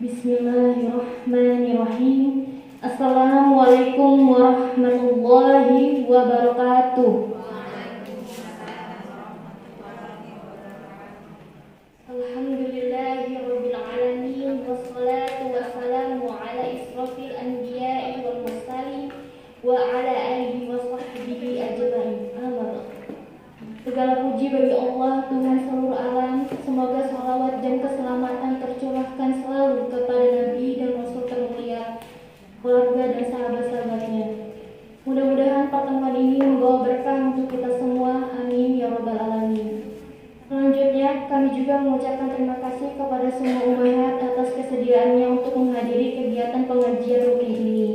Bismillahirrahmanirrahim. Assalamualaikum warahmatullahi wabarakatuh. Alhamdulillahirabbil alamin wassalatu wassalamu ala israfil anbiya'i wal mursalin wa ala alihi wa sahbihi ajmain. Segala puji bagi Allah, Tuhan seluruh alam. Semoga salawat dan keselamatan tercurahkan selalu kepada Nabi dan Rasul termulia, keluarga dan sahabat-sahabatnya. Mudah-mudahan pertemuan ini membawa berkah untuk kita semua. Amin ya rabbal alamin. Selanjutnya, kami juga mengucapkan terima kasih kepada semua ummahat atas kesediaannya untuk menghadiri kegiatan pengajian rutin ini.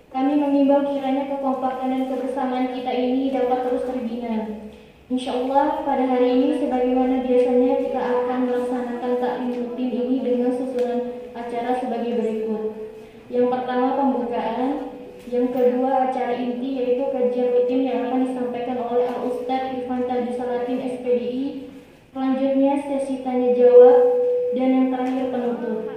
Kami mengimbau kiranya kekompakan dan kebersamaan kita ini dapat terus terbina. Insyaallah pada hari ini sebagaimana biasanya kita akan melaksanakan taklim rutin ini dengan susunan acara sebagai berikut. Yang pertama pembukaan, yang kedua acara inti yaitu kajian rutin yang akan disampaikan oleh Al-Ustadz Irfan Tadi Salatin SPDI. Selanjutnya sesi tanya jawab dan yang terakhir penutup.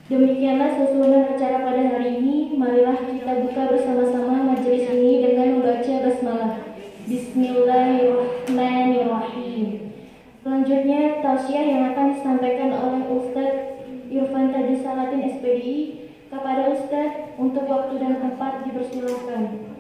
Demikianlah susunan acara pada hari ini. Marilah kita buka bersama-sama majelis ini dengan membaca basmalah. Bismillahirrahmanirrahim. Selanjutnya tausiah yang akan disampaikan oleh Ustadz Irfan Tadi Salatin SPDI. Kepada Ustadz untuk waktu dan tempat dipersilakan.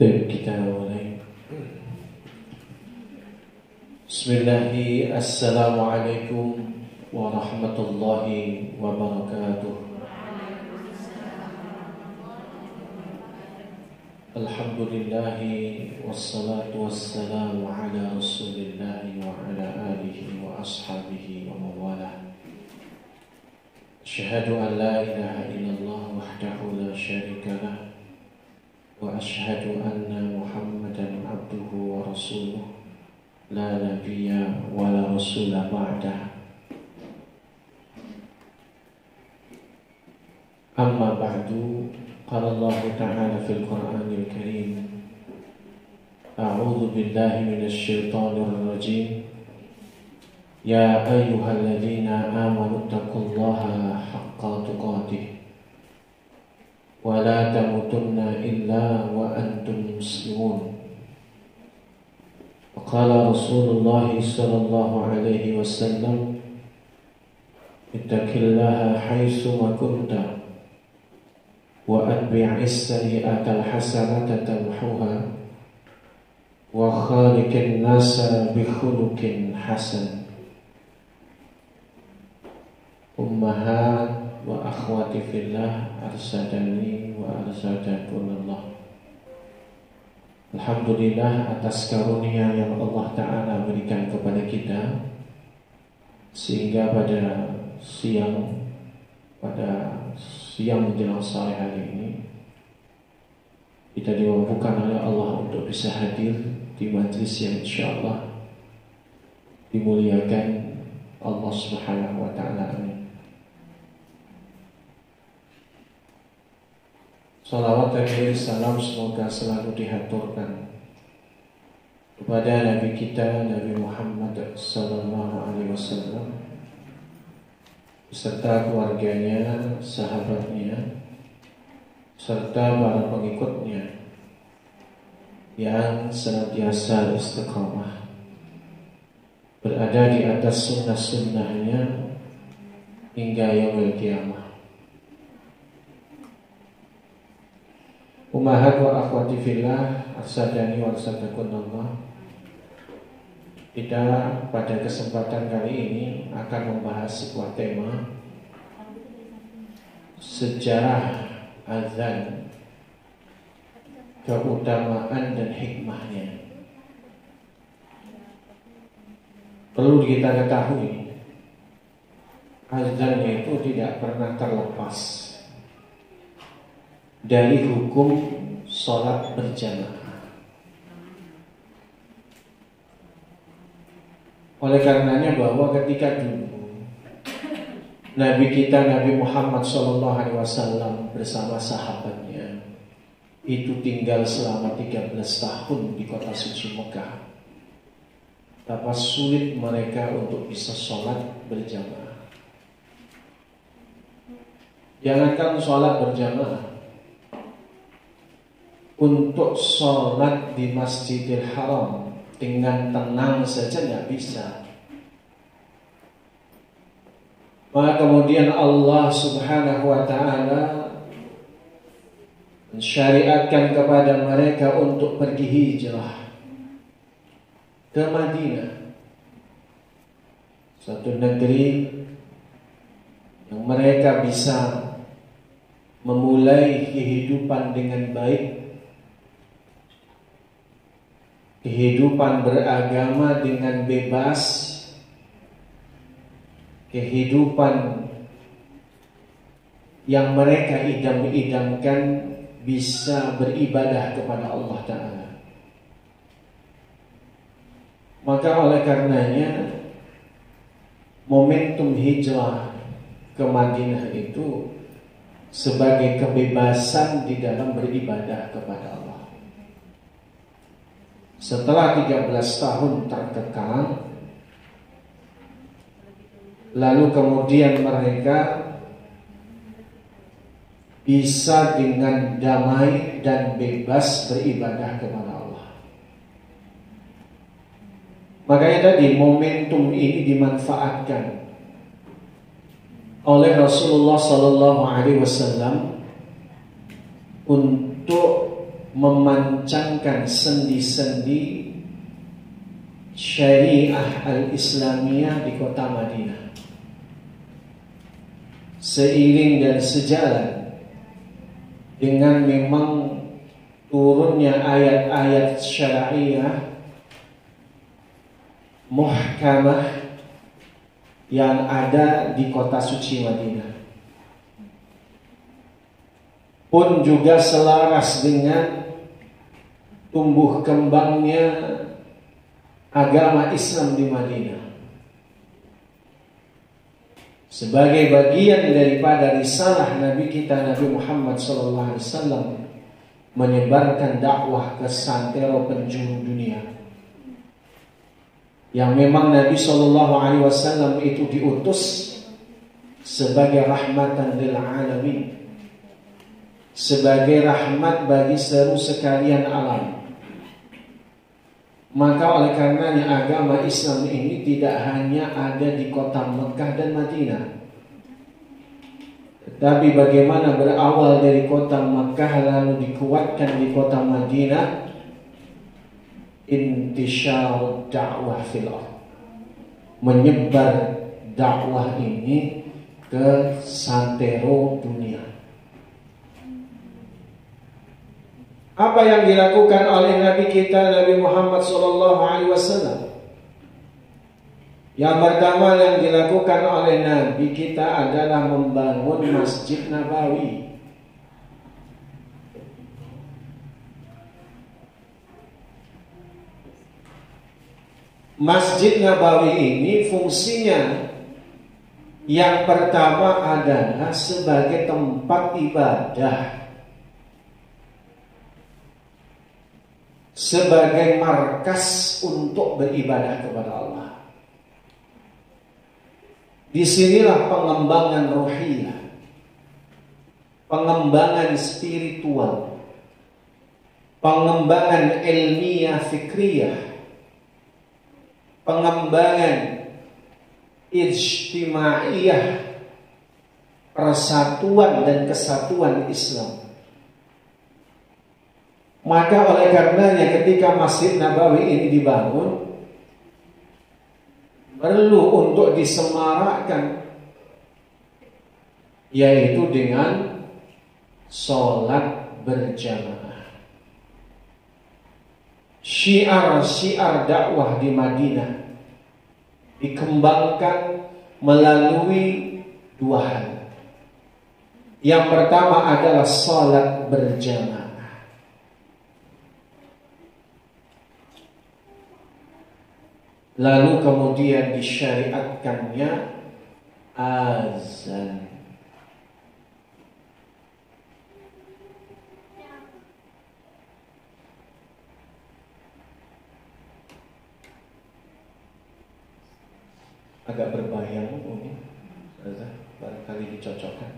Kita mulai. Bismillahirrahmanirrahim. Assalamualaikum warahmatullahi wabarakatuh. Alhamdulillahi wassalatu wassalamu ala rasulillahi wa ala alihi wa ashabihi wa mawala. Asyhadu an la ilaha illallah wahdahu la syarika lah wa ashhadu anna Muhammadan abduhu wa rasuluh la nabiyya wa la rasula ba'dah. Amma ba'du, qala Allah ta'ala fil Qur'anil Karim, a'udzu billahi minasy syaithanir rajim, ya ayyuhalladzina amanu taqullaha haqqa tuqatih wa la tamutunna illa wa antum muslimun. Wa qala Rasulullah sallallahu alaihi wasallam, ittaqillaha haitsu ma kunta wa atbi'is sayyi'atal hasanata tamhuha wa khaliqin nasa bi khuluqin hasan. Ummahat wa akhwati fillah, arsadani wa arsadakumullah. Alhamdulillah atas karunia yang Allah Ta'ala berikan kepada kita, sehingga pada siang menjelang sore hari ini kita dimampukan oleh Allah untuk bisa hadir di majlis yang insyaallah dimuliakan Allah Subhanahu wa Ta'ala. Amin. Salawat dan salam semoga selalu dihaturkan kepada Nabi kita, Nabi Muhammad sallallahu alaihi wasallam, beserta keluarganya, sahabatnya, serta para pengikutnya yang senantiasa istiqamah berada di atas sunnah-sunnahnya hingga yaumil qiyamah. Ummahat wa akhwati fillah, arsadani wa arsadakunallah. Kita pada kesempatan kali ini akan membahas sebuah tema sejarah azan, keutamaan dan hikmahnya. Perlu kita ketahui, azan itu tidak pernah terlepas dari hukum sholat berjamaah. Oleh karenanya bahwa ketika dulu Nabi kita Nabi Muhammad SAW bersama sahabatnya itu tinggal selama 13 tahun di kota suci Mekah, betapa sulit mereka untuk bisa sholat berjamaah. Jangankan sholat berjamaah, untuk sholat di Masjidil Haram dengan tenang saja tidak bisa. Maka kemudian Allah Subhanahu wa ta'ala mensyariatkan kepada mereka untuk pergi hijrah ke Madinah, satu negeri yang mereka bisa memulai kehidupan dengan baik, kehidupan beragama dengan bebas, kehidupan yang mereka idam-idamkan bisa beribadah kepada Allah Ta'ala. Maka oleh karenanya momentum hijrah ke Madinah itu sebagai kebebasan di dalam beribadah kepada Allah. Setelah 13 tahun terkekang, lalu kemudian mereka bisa dengan damai dan bebas beribadah kepada Allah. Makanya tadi momentum ini dimanfaatkan oleh Rasulullah SAW untuk memancangkan sendi-sendi syariah al-Islamiyah di kota Madinah. Seiring dan sejalan dengan memang turunnya ayat-ayat syariah muhkamah yang ada di kota suci Madinah, pun juga selaras dengan tumbuh kembangnya agama Islam di Madinah. Sebagai bagian daripada risalah Nabi kita Nabi Muhammad SAW menyebarkan dakwah ke santero penjuru dunia, yang memang Nabi SAW itu diutus sebagai rahmatan lil alamin, sebagai rahmat bagi seluruh sekalian alam. Maka oleh karenanya agama Islam ini tidak hanya ada di kota Mekah dan Madinah, tetapi bagaimana berawal dari kota Mekah lalu dikuatkan di kota Madinah, intishar dakwah fil ardh, menyebar dakwah ini ke santero dunia. Apa yang dilakukan oleh Nabi kita Nabi Muhammad SAW? Yang pertama yang dilakukan oleh Nabi kita adalah membangun Masjid Nabawi. Masjid Nabawi ini fungsinya yang pertama adalah sebagai tempat ibadah, sebagai markas untuk beribadah kepada Allah. Disinilah pengembangan rohiyah, pengembangan spiritual, pengembangan ilmiah fikriyah, pengembangan ijtimaiyah, persatuan dan kesatuan Islam. Maka oleh karenanya ketika Masjid Nabawi ini dibangun, perlu untuk disemarakkan, yaitu dengan sholat berjamaah. Syiar-syiar dakwah di Madinah dikembangkan melalui dua hal. Yang pertama adalah sholat berjamaah. Lalu kemudian disyariatkannya azan. Agak berbayang ini, barangkali dicocokkan.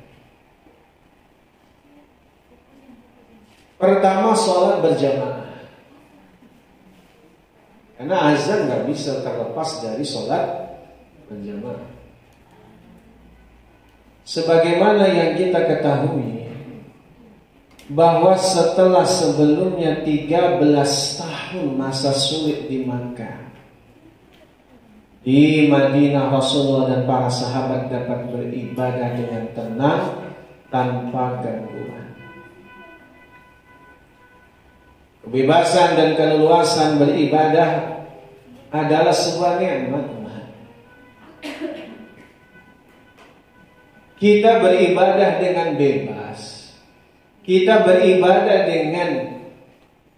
Pertama, sholat berjamaah. Karena azan nggak bisa terlepas dari sholat berjamaah. Sebagaimana yang kita ketahui bahwa setelah sebelumnya 13 tahun masa sulit di Makkah, di Madinah Rasulullah dan para sahabat dapat beribadah dengan tenang tanpa gangguan. Kebebasan dan keleluasan beribadah adalah sebuah nikmat. Kita beribadah dengan bebas, kita beribadah dengan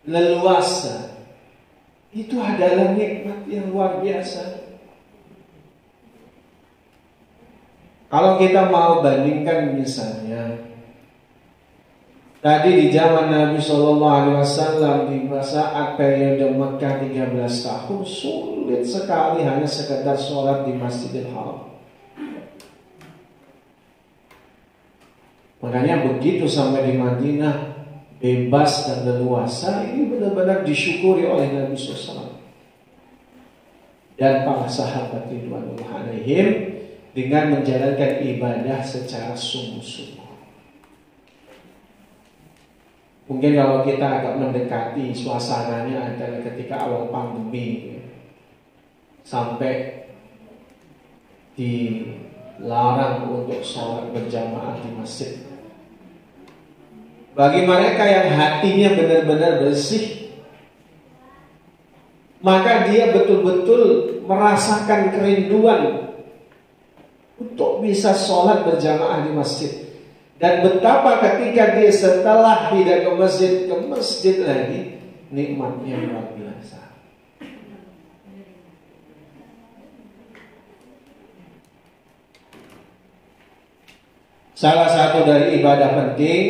leluasa. Itu adalah nikmat yang luar biasa. Kalau kita mau bandingkan misalnya, tadi di zaman Nabi SAW di saat periode Mekah 13 tahun sulit sekali hanya sekedar sholat di Masjidil Haram. Makanya begitu sampai di Madinah bebas dan leluasa, ini benar-benar disyukuri oleh Nabi SAW dan para sahabat ridwanullah alaihim dengan menjalankan ibadah secara sungguh-sungguh. Mungkin kalau kita agak mendekati suasananya adalah ketika awal pandemi, sampai dilarang untuk sholat berjamaah di masjid. Bagi mereka yang hatinya benar-benar bersih, maka dia betul-betul merasakan kerinduan untuk bisa sholat berjamaah di masjid. Dan betapa ketika dia setelah tidak ke masjid lagi, nikmatnya luar biasa. Salah satu dari ibadah penting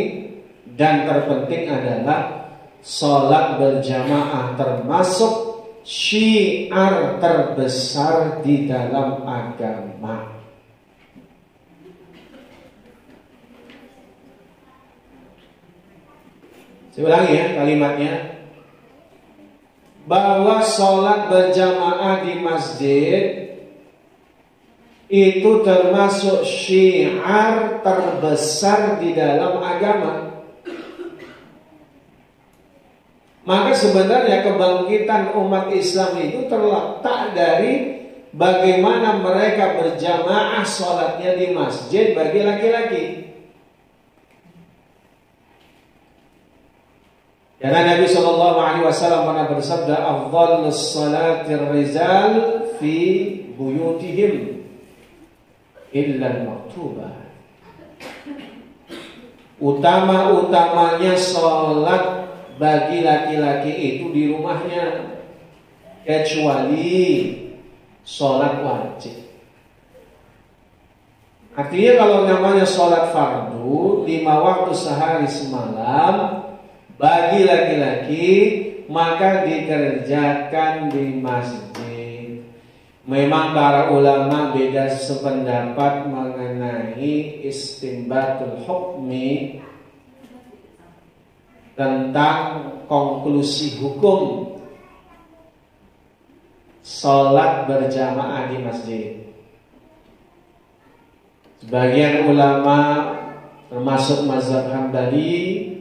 dan terpenting adalah sholat berjamaah, termasuk syiar terbesar di dalam agama. Saya ulangi ya kalimatnya, bahwa sholat berjamaah di masjid itu termasuk syiar terbesar di dalam agama. Maka sebenarnya kebangkitan umat Islam itu terletak dari bagaimana mereka berjamaah sholatnya di masjid bagi laki-laki. Karena Nabi SAW pernah bersabda, "Afdhalus salatir rizal fi buyutihim illa al-maktubah." Utama-utamanya sholat bagi laki-laki itu di rumahnya, kecuali sholat wajib. Artinya kalau namanya sholat fardu 5 waktu sehari semalam bagi laki-laki, maka dikerjakan di masjid. Memang para ulama beda sependapat mengenai istinbatul hukmi, tentang konklusi hukum sholat berjamaah di masjid. Sebagian ulama termasuk mazhab Hambali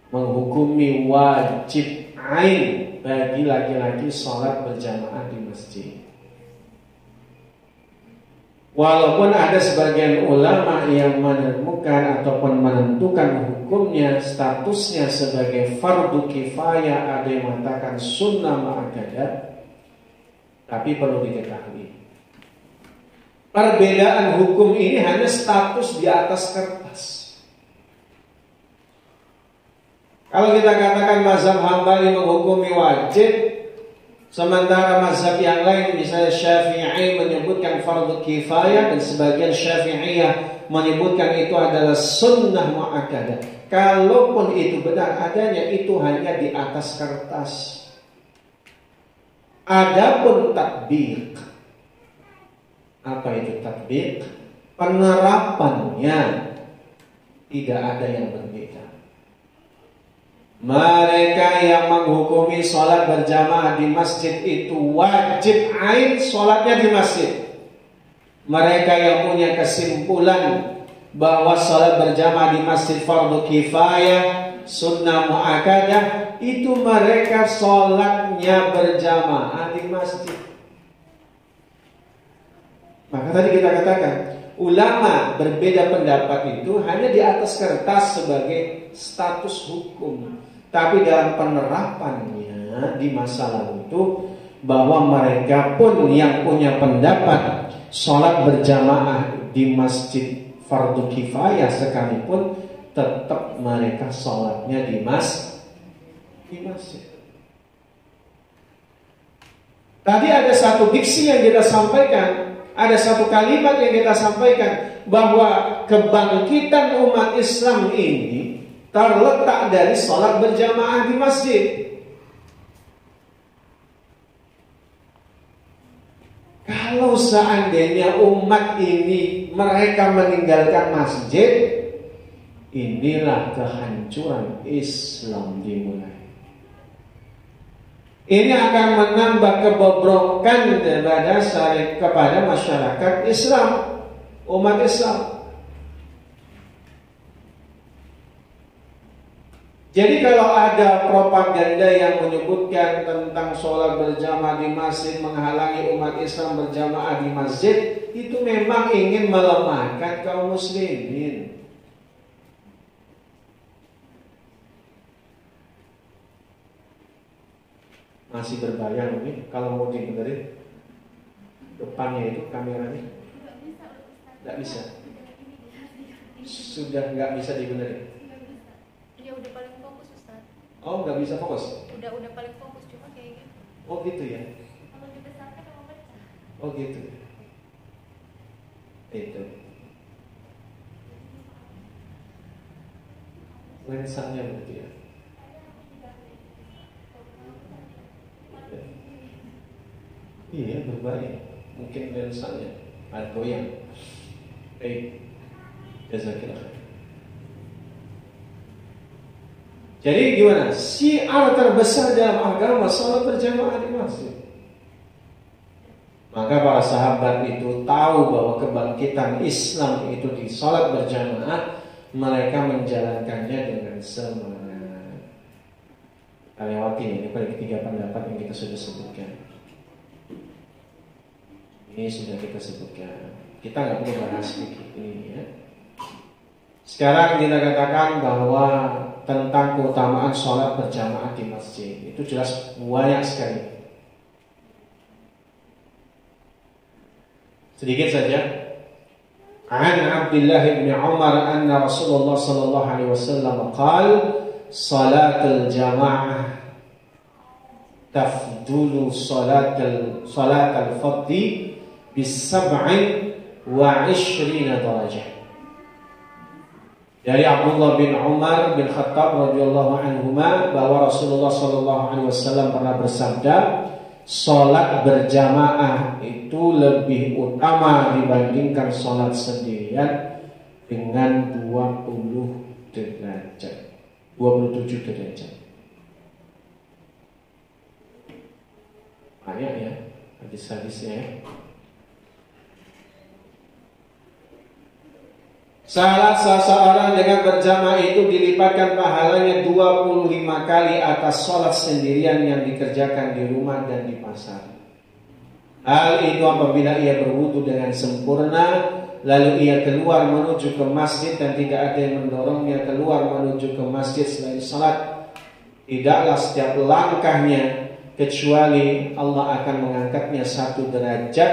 menghukumi wajib ain bagi laki-laki sholat berjamaah di masjid. Walaupun ada sebagian ulama yang menemukan ataupun menentukan hukumnya, statusnya sebagai fardu kifayah, ada yang mengatakan sunnah muakkadah, tapi perlu diketahui, perbedaan hukum ini hanya status di atas kertas. Kalau kita katakan mazhab Hambali menghukumi wajib, sementara mazhab yang lain misalnya Syafi'i menyebutkan fardu kifayah dan sebagian Syafi'iyah menyebutkan itu adalah sunnah muakkadah. Kalaupun itu benar adanya, itu hanya di atas kertas. Adapun tatbiq, apa itu tatbiq? Penerapannya tidak ada yang berbeda. Mereka yang menghukumi sholat berjamaah di masjid itu wajib ain sholatnya di masjid. Mereka yang punya kesimpulan bahwa sholat berjamaah di masjid fardu kifayah, sunnah muakkadah, itu mereka sholatnya berjamaah di masjid. Maka tadi kita katakan, ulama berbeda pendapat itu hanya di atas kertas sebagai status hukum. Tapi dalam penerapannya di masa lalu itu, bahwa mereka pun yang punya pendapat sholat berjamaah di masjid fardu kifayah sekalipun, tetap mereka sholatnya di masjid. Tadi ada satu diksi yang kita sampaikan, ada satu kalimat yang kita sampaikan, bahwa kebangkitan umat Islam ini terletak dari sholat berjamaah di masjid. Kalau seandainya umat ini mereka meninggalkan masjid, inilah kehancuran Islam dimulai. Ini akan menambah kebobrokan kepada masyarakat Islam, umat Islam. Jadi kalau ada propaganda yang menyebutkan tentang sholat berjamaah di masjid menghalangi umat Islam berjamaah di masjid, itu memang ingin melemahkan kaum muslimin. Masih berbayang nih kalau mau dibenerin depannya itu kameranya? Nggak bisa. Sudah nggak bisa dibenerin. Ya udah paling fokus Ustaz. Oh, nggak bisa fokus? Udah paling fokus, cuma kayak gitu. Oh gitu ya? Kalau dibesarkan mau pecah. Oh gitu. Itu lensanya berarti ya. Iya berbahaya. Mungkin lensanya atau yang jazakillah. Jadi gimana? Syiar terbesar dalam agama sholat berjamaah di masjid. Maka para sahabat itu tahu bahwa kebangkitan Islam itu di sholat berjamaah, mereka menjalankannya dengan semangat. Lewati ini pada ketiga pendapat yang kita sudah sebutkan. Ini sudah kita sebutkan. Kita nggak perlu bahas sedikit ini ya. Sekarang kita katakan bahwa tentang keutamaan sholat berjamaah di masjid itu jelas banyak sekali. Sedikit saja. An Abdullah bin Umar anna Rasulullah sallallahu alaihi wasallam qala salatul jamaah tafdulu salatul fardhi bis-sab'i wa 20 darajah. Dari Abdullah bin Umar bin Khattab radhiyallahu anhuma bahwa Rasulullah sallallahu alaihi wasallam pernah bersabda, salat berjamaah itu lebih utama dibandingkan salat sendirian dengan 20 derajat. 27 derajat. Banyak ya hadis-hadisnya ya. Salat seseorang dengan berjamaah itu dilipatkan pahalanya 25 kali atas sholat sendirian yang dikerjakan di rumah dan di pasar. Hal itu apabila ia berwudu dengan sempurna, lalu ia keluar menuju ke masjid dan tidak ada yang mendorongnya keluar menuju ke masjid selain salat. Tidaklah setiap langkahnya kecuali Allah akan mengangkatnya satu derajat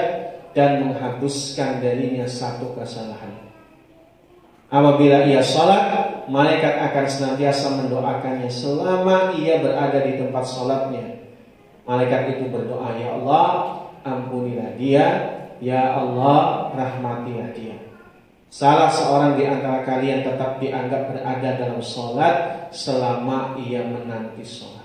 dan menghapuskan darinya satu kesalahan. Apabila ia salat, malaikat akan senantiasa mendoakannya selama ia berada di tempat salatnya. Malaikat itu berdoa, ya Allah, ampunilah dia, ya Allah, rahmatilah dia. Salah seorang di antara kalian tetap dianggap berada dalam salat selama ia menanti salat.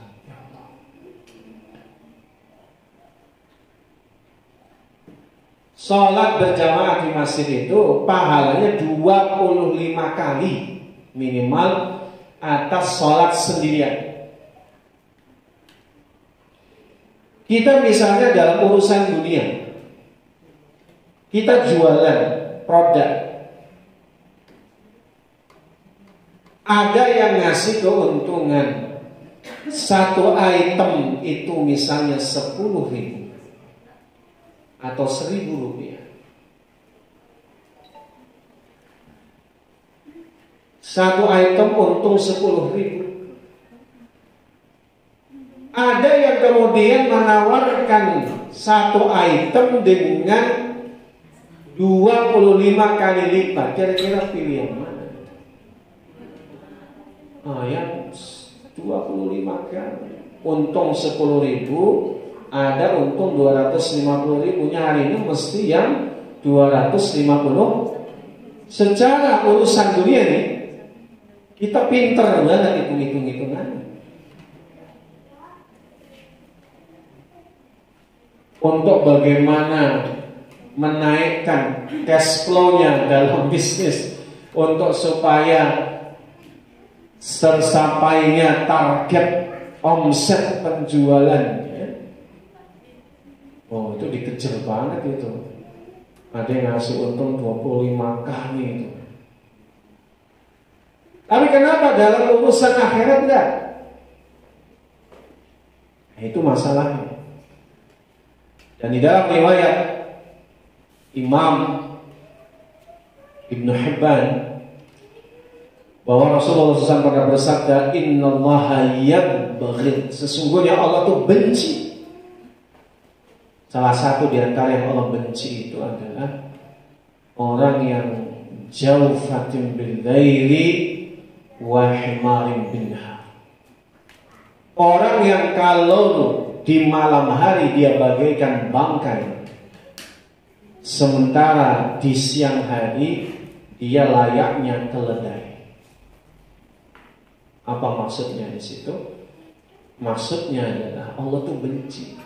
Salat berjamaah di masjid itu pahalanya 25 kali minimal atas salat sendirian. Kita misalnya dalam urusan dunia, kita jualan produk, ada yang ngasih keuntungan satu item itu misalnya 10.000 atau 1.000 rupiah. Satu item untung 10.000. Ada yang kemudian menawarkan satu item dengan 25 kali lipat. Kira-kira pilih yang mana? Yang 25 kali. Untung 10.000, ada untung 250.000-nya hari ini mesti yang 250. Secara urusan dunia nih, kita pinter banget hitung-hitung-hitungan. Untuk bagaimana menaikkan cash flow-nya dalam bisnis, untuk supaya tersapainya target omset penjualan. Oh, itu dikejar banget itu. Ada yang ngasih untung 25 kali itu. Tapi kenapa dalam urusan akhirat enggak? Nah, itu masalahnya. Dan di dalam riwayat Imam Ibnu Hibban bahwa Rasulullah SAW pernah bersabda, Innallaha yabghid, sesungguhnya Allah itu benci. Salah satu di antara yang Allah benci itu adalah orang yang jaufatin bil laili wa himarin bin nahar. Orang yang kalau di malam hari dia bagaikan bangkai, sementara di siang hari dia layaknya keledai. Apa maksudnya di situ? Maksudnya adalah Allah tuh benci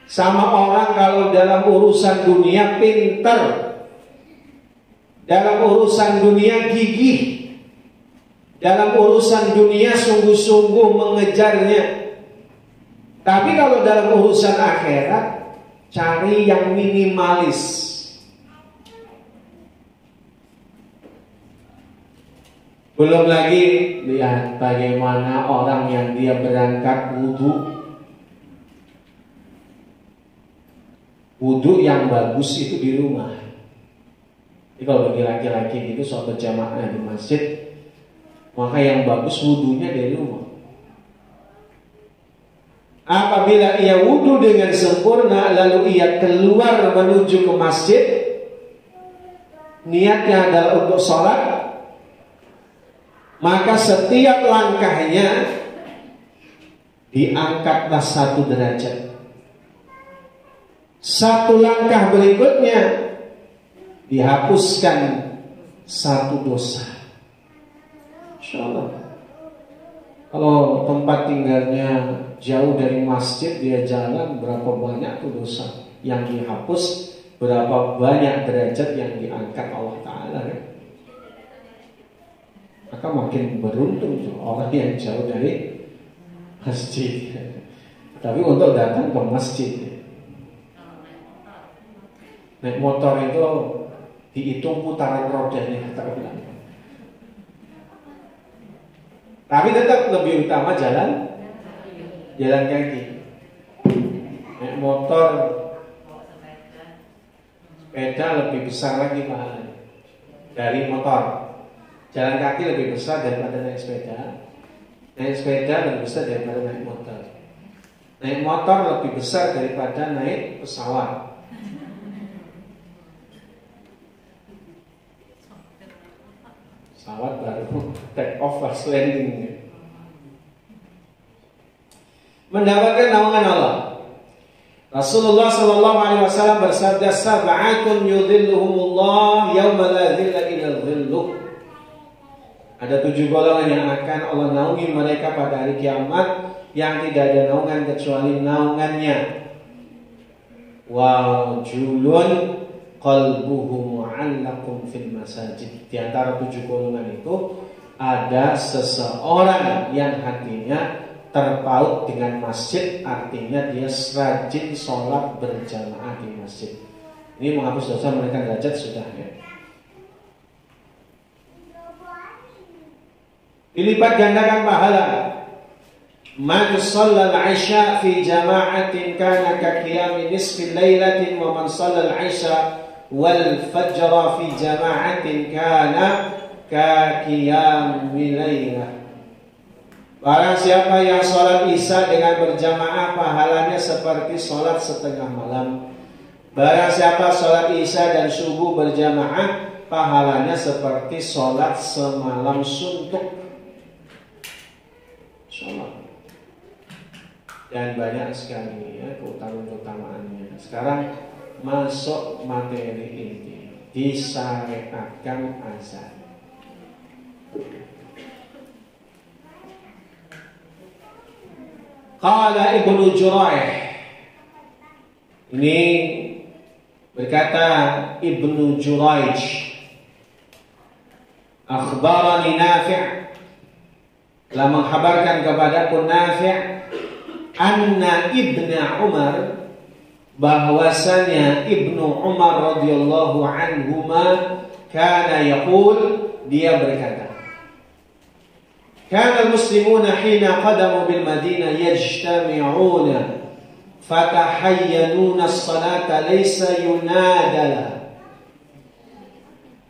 sama orang kalau dalam urusan dunia pintar, dalam urusan dunia gigih, dalam urusan dunia sungguh-sungguh mengejarnya. Tapi kalau dalam urusan akhirat, cari yang minimalis. Belum lagi lihat bagaimana orang yang dia berangkat wudhu yang bagus itu di rumah. Jadi kalau bagi laki-laki itu soal berjamaah di masjid, maka yang bagus wudhunya dari rumah. Apabila ia wudhu dengan sempurna, lalu ia keluar menuju ke masjid, niatnya adalah untuk sholat, maka setiap langkahnya diangkatlah satu derajat. Satu langkah berikutnya dihapuskan satu dosa. InsyaAllah. Kalau tempat tinggalnya jauh dari masjid, dia jalan, berapa banyak tuh dosa yang dihapus, berapa banyak derajat yang diangkat Allah Ta'ala kan? Maka makin beruntung tuh orang yang jauh dari masjid. Tapi untuk datang ke masjid, naik motor itu dihitung putaran rodanya, kata bilang. Tapi tetap lebih utama jalan kaki. Naik motor sepeda lebih besar lagi pahalanya dari motor. Jalan kaki lebih besar daripada naik sepeda. Naik sepeda lebih besar daripada naik motor. Naik motor lebih besar daripada naik pesawat. Pesawat baru take off pas landing. Mendapatkan naungan Allah. Rasulullah sallallahu alaihi wasallam bersabda, "Sab'atun yudhilluhumullah yauma la dhilla illa dhilluh." Ada 7 golongan yang akan Allah naungi mereka pada hari kiamat, yang tidak ada naungan kecuali naungannya. Wa julun qalbuhu mu'allaqun fil masajid. Di antara 7 golongan itu ada seseorang yang hatinya terpaut dengan masjid, artinya dia rajin sholat berjamaah di masjid. Ini menghapus dosa, menaikkan derajat sudah ya. Dilipat gandakan pahala. Man shallal 'isya fi jama'atin kana ka qiyami nisfi lailatin wa man shallal 'isya wal fajra fi jama'atin kana ka qiyami lailah. Barang siapa yang sholat isya dengan berjamaah, pahalanya seperti sholat setengah malam. Barang siapa sholat isya dan subuh berjamaah, pahalanya seperti sholat semalam suntuk. Sholat. Dan banyak sekali ya keutamaan-keutamaannya. Sekarang masuk materi inti. Disyariatkan azan. Qala Ibnu Juraih. Ini berkata Ibnu Juraij, akhbarani Nafi', telah menghabarkan kepadaku Nafi', anna Ibnu Umar, bahwasanya Ibnu Umar radhiyallahu anhuma kana yaqul, dia berkata, kana al-muslimuna hina qadamu bil Madinah yajtami'una fatahayyanuna as-salata laysa yunadala.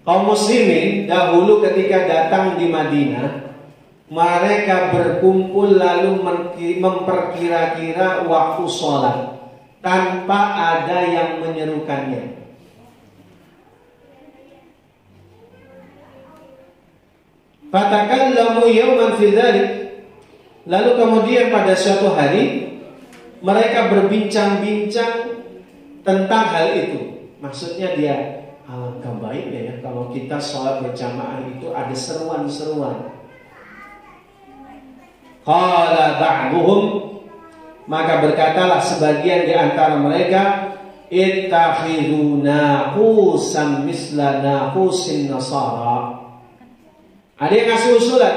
Kaum muslimin dahulu ketika datang di Madinah, mereka berkumpul lalu memperkira-kira waktu sholat tanpa ada yang menyerukannya. Fatakallamu yawman fi dzalik. Lalu kemudian pada suatu hari mereka berbincang-bincang tentang hal itu. Maksudnya dia, alangkah baiknya ya kalau kita sholat berjamaah itu ada seruan-seruan. Qala ba'duhum, maka berkatalah sebagian di antara mereka, ittakhidhu naqusan misla naqusin nasara. Ada yang ngasih usulan.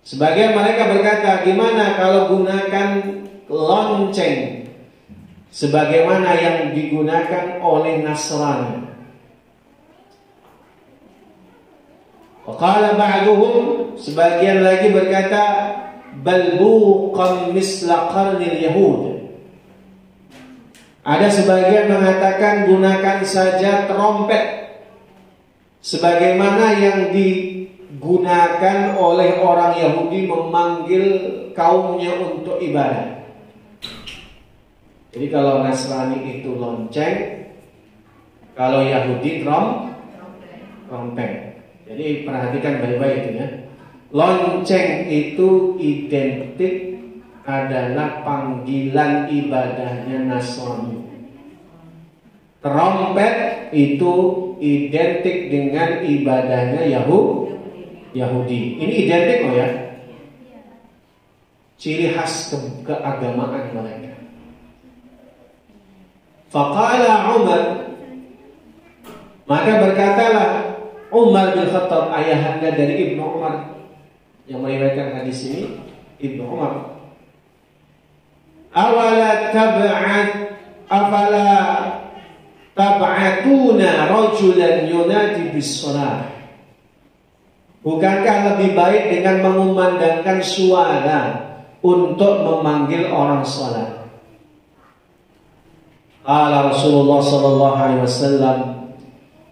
Sebagian mereka berkata, gimana kalau gunakan lonceng sebagaimana yang digunakan oleh Nasrani. Qala ba'duhum, sebagian lagi berkata, bal buqam misla qarnil yahud. Ada sebagian mengatakan gunakan saja trompet sebagaimana yang digunakan oleh orang Yahudi memanggil kaumnya untuk ibadah. Jadi kalau Nasrani itu lonceng, kalau Yahudi trompet. Jadi perhatikan baik-baik itu ya. Lonceng itu identik adalah panggilan ibadahnya Nasrani. Trompet itu identik dengan ibadahnya Yahudi. Ini identik loh ya. Ciri khas keagamaan mereka. Faqala Umar, maka berkatalah Umar bin Khattab, ayahanda dari Ibnu Umar yang meriwayatkan hadis ini, Ibnu Umar, afala tab'atuna rajulan yunadi bis-shalah. Bukankah lebih baik dengan mengumandangkan suara untuk memanggil orang salat? Qala Rasulullah sallallahu alaihi wasallam,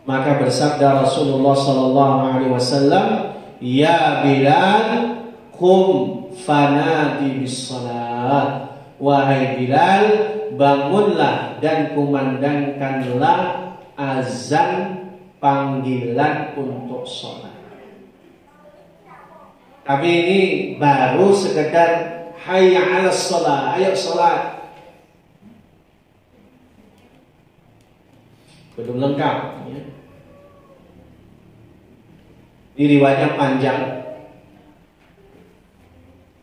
maka bersabda Rasulullah sallallahu alaihi wasallam, ya Bilal, qum fanadi bis salat. Wahai Bilal, bangunlah dan kumandangkanlah azan panggilan untuk sholat. Tapi ini baru sekedar hayya 'alas shalah, ayo sholat. Belum lengkap ya. Ini riwayatnya panjang.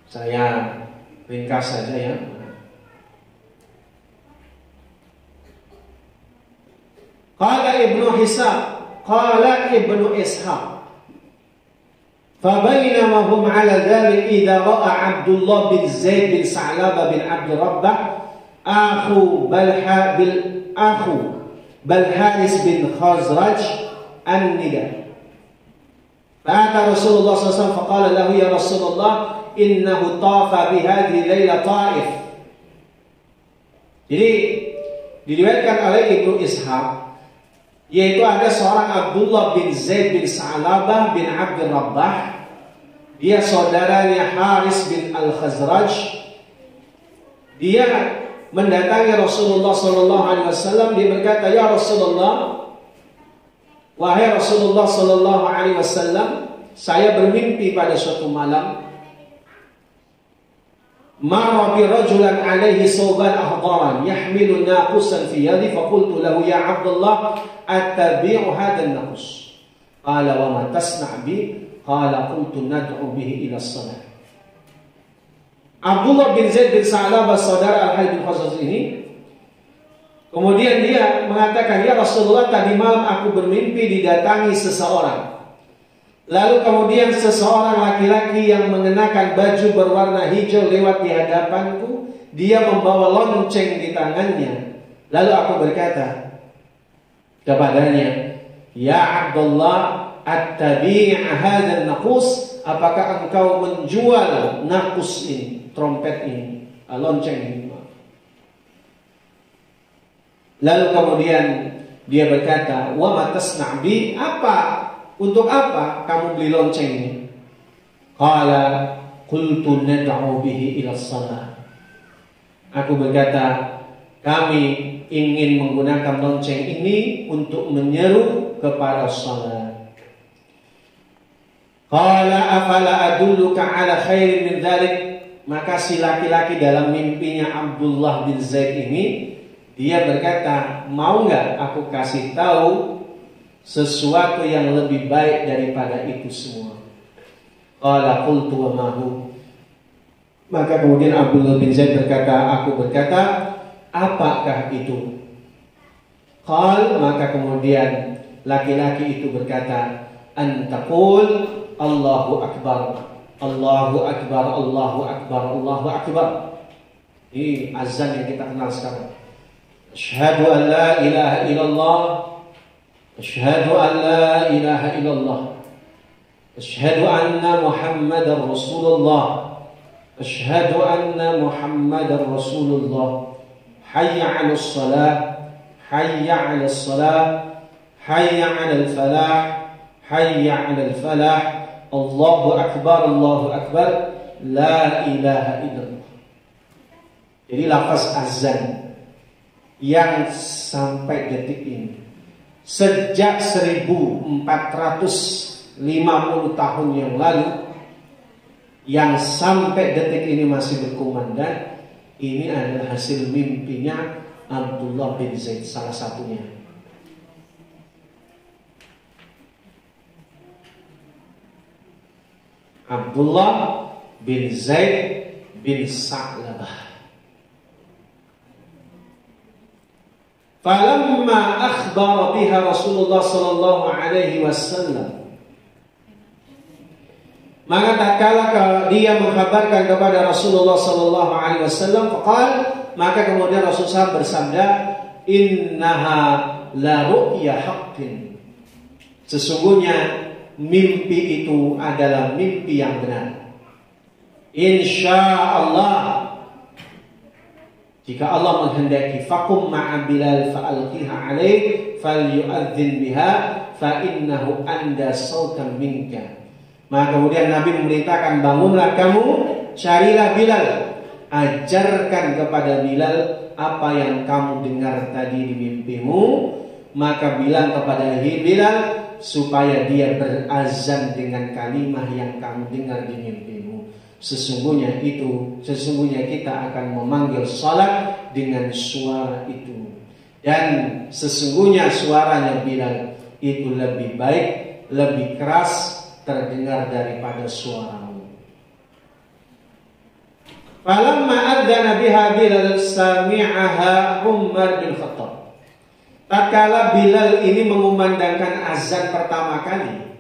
Saya ringkas saja ya. Qala Ibnu Hisab, qala Ibnu Ishaq, fabainama hum ala dhalik idza ra'a Abdullah bin Zaid bin Sa'labah bin Abd Rabbah akhu bal Haris bin Khazraj an-nida. Fa'ata Rasulullah sallallahu alaihi wasallam faqala lahu ya Rasulullah innahu tafa bihadhihi laila ta'if. Jadi diriwayatkan oleh Ibnu Ishaq, yaitu ada seorang Abdullah bin Zaid bin Sa'labah bin Abd Rabbah. Dia saudaranya Haris bin Al-Khazraj. Dia mendatangi Rasulullah sallallahu alaihi wasallam. Dia berkata, ya Rasulullah, wahai Rasulullah sallallahu alaihi wasallam, saya bermimpi pada suatu malam. Marra bi rajulan alaihi sawban ahdaran yahmilu naqusan fi yadi faqultu lahu ya Abdullah attabi'u hadha an-naqus. Qala wa ma tasna' bi? Qala qultu nad'u bihi ila as-salah. Abdullah bin Zaid bin Sa'labah saudara Al-Harits bin Khazraj ini, kemudian dia mengatakan, ya Rasulullah, tadi malam aku bermimpi didatangi seseorang. Lalu kemudian seseorang laki-laki yang mengenakan baju berwarna hijau lewat di hadapanku. Dia membawa lonceng di tangannya. Lalu aku berkata kepadanya, ya Abdullah, attabi' hadzal naqus, apakah engkau menjual naqus ini, trompet ini, lonceng ini? Lalu kemudian dia berkata, wa ma tasna' bi, untuk apa kamu beli lonceng ini? Qala qultu nad'u bihi ila shalah. Aku berkata, kami ingin menggunakan lonceng ini untuk menyeru kepada salat. Qala afala adulluka ala khairin min dzalik. Maka si laki-laki dalam mimpinya Abdullah bin Zaid ini, dia berkata, mau enggak aku kasih tahu sesuatu yang lebih baik daripada itu semua? Qala qultu wa ma hu. Maka kemudian Abdullah bin Zaid berkata, aku berkata, apakah itu? Qal, maka kemudian laki-laki itu berkata, antaqul Allahu akbar, Allahu akbar, Allahu akbar, Allahu akbar. Ini azan yang kita kenal sekarang. Asyhadu an la ilaha illallah, asyhadu an la ilaha illallah, asyhadu anna Muhammadar Rasulullah, asyhadu anna Muhammadar Rasulullah. Hayya 'alas shalah, hayya 'alas shalah, hayya 'alal falah, hayya 'alal falah. Allahu akbar, Allahu akbar, la ilaha illallah. Jadi lafaz azan yang sampai detik ini, sejak 1450 tahun yang lalu, yang sampai detik ini masih berkumandang, ini adalah hasil mimpinya Abdullah bin Zaid, salah satunya. Abdullah bin Zaid bin Sa'labah. Falamma akhbara biha Rasulullah sallallahu alaihi wasallam, maka tatkala dia mengkhabarkan kepada Rasulullah sallallahu alaihi wasallam, faqal, maka kemudian Rasulullah bersabda, innaha la ru'ya haqqin, sesungguhnya mimpi itu adalah mimpi yang benar. Insyaallah, Jika Allah menghendaki faqum ma'a Bilal fa'alqiha alaih falyu'adzin biha fa innahu anda sautan minka. Maka kemudian Nabi memerintahkan, bangunlah kamu, carilah Bilal, ajarkan kepada Bilal apa yang kamu dengar tadi di mimpimu. Maka bilang kepada Bilal supaya dia berazan dengan kalimah yang kamu dengar di mimpimu. Sesungguhnya kita akan memanggil salat dengan suara itu. Dan sesungguhnya suaranya Bilal itu lebih baik, lebih keras terdengar daripada suaramu. Falamma adzana biha Bilal sami'aha Umar bin Khattab. Tatkala Bilal ini mengumandangkan azan pertama kali,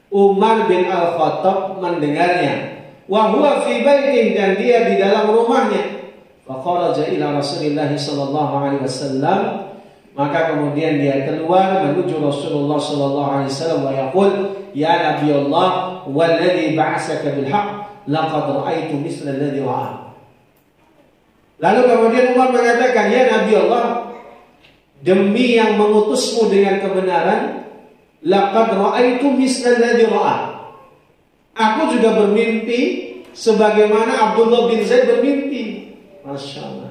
Umar bin Al-Khattab mendengarnya. Wa huwa fi baitin, dan dia di dalam rumahnya. Fa kharaja ila Rasulillah sallallahu alaihi wasallam. Maka kemudian dia keluar menuju Rasulullah sallallahu alaihi wasallam wa yaqul, ya Nabi Allah, walladzi ba'atsaka bil haqq, laqad ra'aitu misla alladzi ra'a. Lalu kemudian Umar mengatakan, ya Nabi Allah, demi yang mengutusmu dengan kebenaran, laqad ra'aitu misla alladzi ra'a. Aku juga bermimpi sebagaimana Abdullah bin Zaid bermimpi. Masya Allah.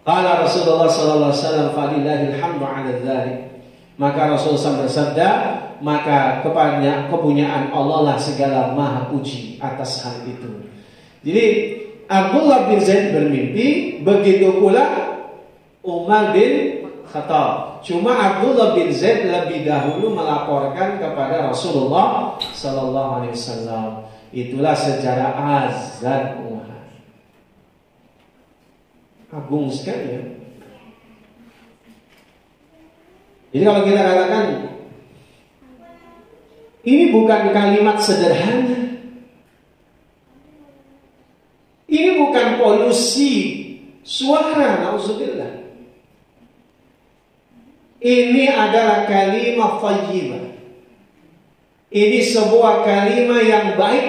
Qala Rasulullah sallallahu alaihi wasallam, falillahil hamdu 'ala dzalik. Maka Rasulullah SAW bersabda, maka kepunyaan Allah lah segala maha puji atas hal itu. Jadi Abdullah bin Zaid bermimpi, begitu pula Umar bin Khattab. Cuma Abdullah bin Zaid lebih dahulu melaporkan kepada Rasulullah sallallahu alaihi wasallam. Itulah sejarah azan Umar. Agung sekali ya. Jadi kalau kita katakan ini bukan kalimat sederhana, ini bukan polusi suara, nauzubillah. Ini adalah kalimat thayyibah. Ini sebuah kalimat yang baik,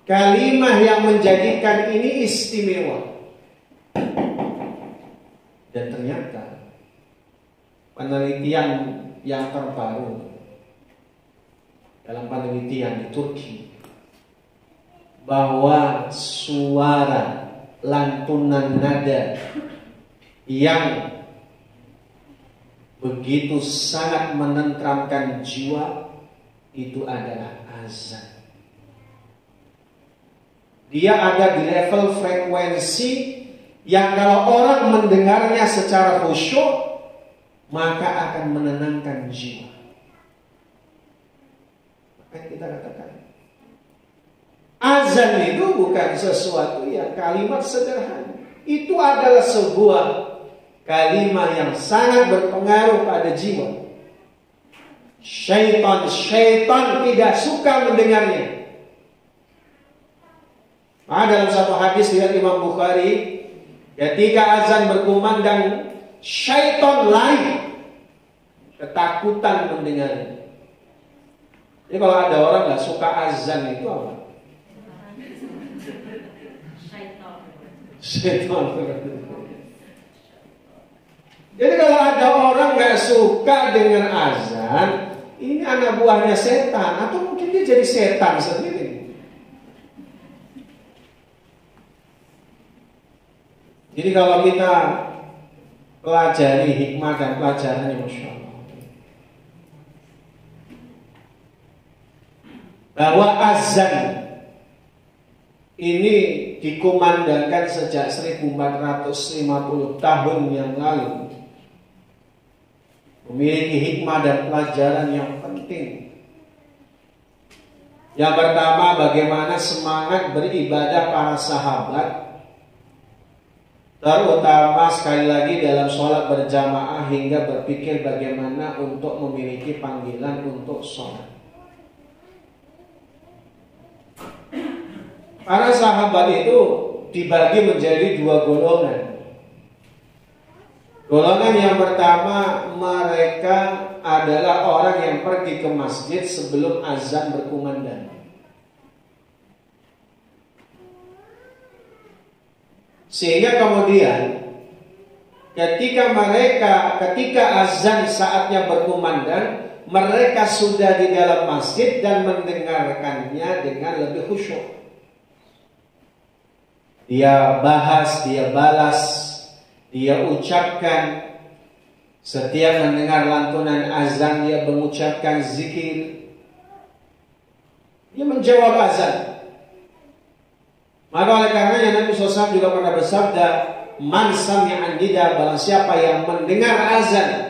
kalimat yang menjadikan ini istimewa. Dan ternyata penelitian yang terbaru dalam penelitian di Turki, bahwa suara lantunan nada yang begitu sangat menenteramkan jiwa itu adalah azan. Dia ada di level frekuensi yang kalau orang mendengarnya secara khusyuk maka akan menenangkan jiwa. Maka kita katakan azan itu bukan sesuatu yang kalimat sederhana. Itu adalah sebuah kalimat yang sangat berpengaruh pada jiwa. Syaitan tidak suka mendengarnya. Dalam satu hadis riwayat Imam Bukhari, ketika azan berkumandang, syaitan lain ketakutan mendengarnya. Jadi kalau ada orang nggak suka azan itu apa? Syaitan. Jadi kalau ada orang nggak suka dengan azan, ini anak buahnya setan, atau mungkin dia jadi setan sendiri. Jadi kalau kita pelajari hikmah dan pelajarannya, Masya Allah, bahwa azan ini dikumandangkan sejak 1450 tahun yang lalu, memiliki hikmah dan pelajaran yang penting. Yang pertama, bagaimana semangat beribadah para sahabat, terutama sekali lagi dalam sholat berjamaah, hingga berpikir bagaimana untuk memiliki panggilan untuk sholat. Para sahabat itu dibagi menjadi dua golongan. Golongan yang pertama, mereka adalah orang yang pergi ke masjid sebelum azan berkumandang. Sehingga kemudian ketika azan saatnya berkumandang, mereka sudah di dalam masjid dan mendengarkannya dengan lebih khusyuk. Dia bahas, dia balas, dia ucapkan. Setiap mendengar lantunan azan, dia mengucapkan zikir. Dia menjawab azan. Maka oleh karenanya Nabi SAW juga pernah bersabda, man sami'an nida, barang siapa yang mendengar azan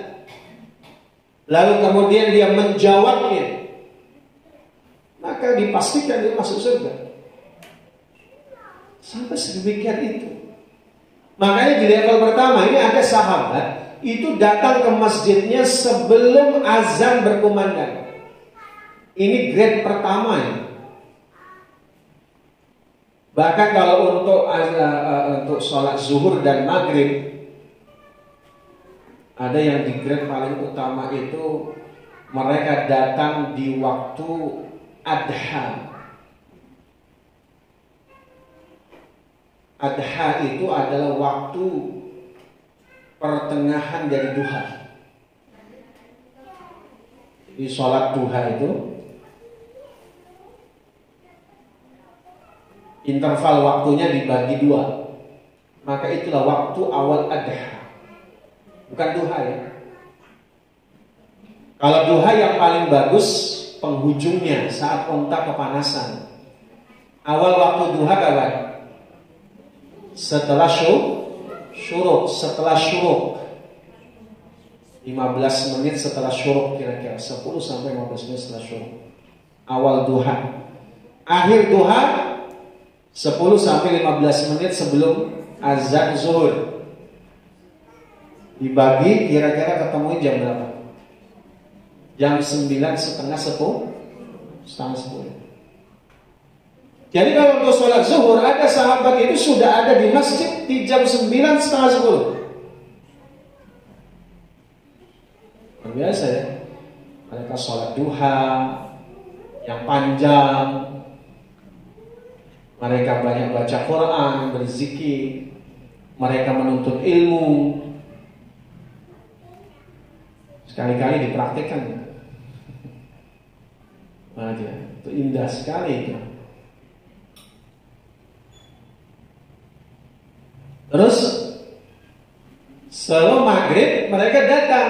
lalu kemudian dia menjawabnya, maka dipastikan dia masuk surga. Sampai sedemikian itu. Makanya di level pertama ini ada sahabat itu datang ke masjidnya sebelum azan berkumandang. Ini grade pertama ya. Bahkan kalau untuk sholat zuhur dan maghrib, ada yang di grade paling utama itu mereka datang di waktu adha. Adha itu adalah waktu pertengahan dari duha. Di sholat duha itu interval waktunya dibagi 2. Maka itulah waktu awal adha. Bukan duha ya. Kalau duha yang paling bagus penghujungnya saat onta kepanasan. Awal waktu duha kapan? Setelah syuruk, setelah syuruk 15 menit setelah syuruk, kira-kira 10 sampai 15 menit setelah syuruk. Awal duha. Akhir duha 10 sampai 15 menit sebelum azan zuhur. Dibagi kira-kira ketemu jam berapa? Jam 9 setengah 10 setengah 10. Jadi kalau untuk sholat zuhur, ada sahabat itu sudah ada di masjid di jam 9 setengah 10. Biasa ya. Mereka sholat duha yang panjang. Mereka banyak baca Quran, berzikir. Mereka menuntut ilmu. Sekali-kali dipraktikkan. Nah, itu indah sekali itu. Terus setelah maghrib mereka datang.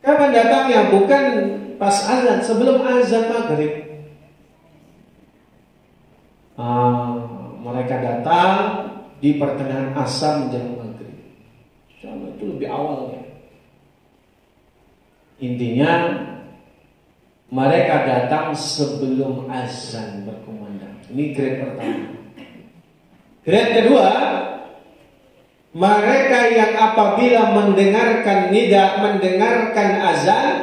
Kapan datangnya? Bukan pas azan, sebelum azan maghrib. Mereka datang di pertengahan asar menjelang maghrib. Soalnya itu lebih awalnya. Intinya mereka datang sebelum azan berkumandang. Ini grade pertama. Grade kedua, mereka yang apabila mendengarkan nida, mendengarkan azan,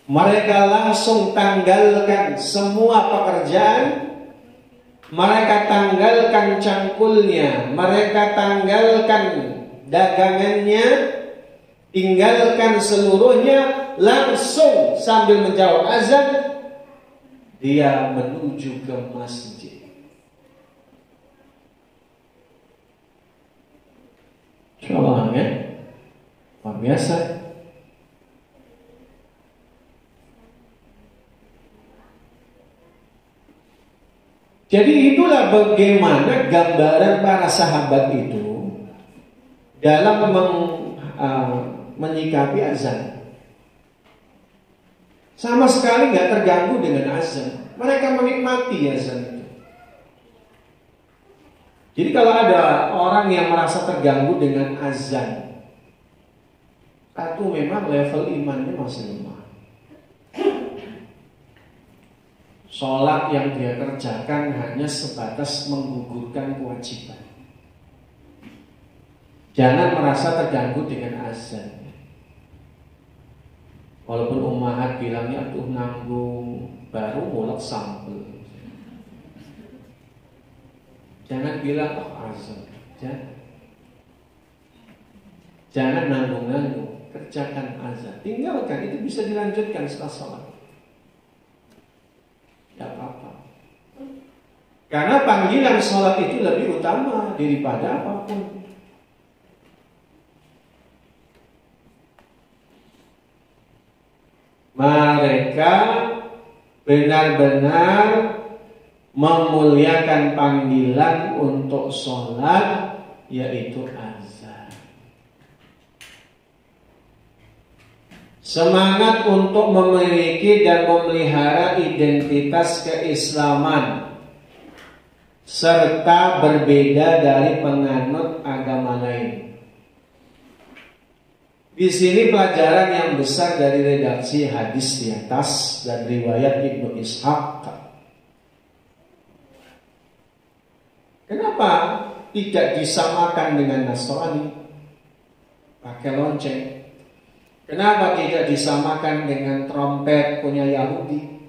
mereka langsung tanggalkan semua pekerjaan, mereka tanggalkan cangkulnya, mereka tanggalkan dagangannya, tinggalkan seluruhnya, langsung sambil menjawab azan, dia menuju ke masjid. Insyaallah ya, luar biasa. Jadi itulah bagaimana gambaran para sahabat itu dalam menyikapi azan. Sama sekali nggak terganggu dengan azan. Mereka menikmati azan itu. Jadi kalau ada orang yang merasa terganggu dengan azan, itu memang level imannya masih lemah. Sholat yang dia kerjakan hanya sebatas menggugurkan kewajiban. Jangan merasa terganggu dengan azan. Walaupun ummahat bilangnya aduh nanggung, baru mulak sampel. Jangan bilang azan. Jangan nanggung-nanggung. Kerjakan azan. Tinggalkan, itu bisa dilanjutkan setelah sholat. Tidak apa-apa. Karena panggilan sholat itu lebih utama daripada apapun. Mereka benar-benar memuliakan panggilan untuk sholat, yaitu azan. Semangat untuk memiliki dan memelihara identitas keislaman, serta berbeda dari penganut agama lain. Di sini pelajaran yang besar dari redaksi hadis di atas dan riwayat Ibnu Ishaq. Kenapa tidak disamakan dengan Nasrani pakai lonceng? Kenapa tidak disamakan dengan trompet punya Yahudi?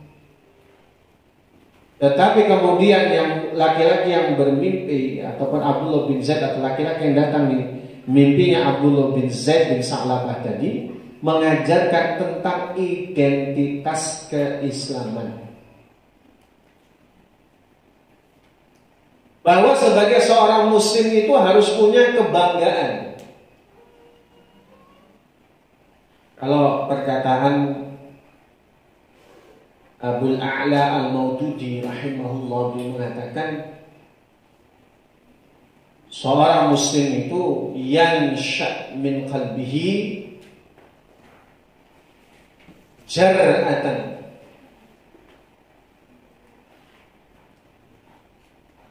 Tetapi kemudian yang laki-laki yang bermimpi ataupun Abdullah bin Zaid atau laki-laki yang datang di mimpinya Abdullah bin Zaid bin Sa'labah tadi mengajarkan tentang identitas keislaman. Bahwa sebagai seorang muslim itu harus punya kebanggaan. Kalau perkataan Abul A'la Al-Maududi rahimahullah mengatakan seorang muslim itu yansha' min qalbihi jar'atan,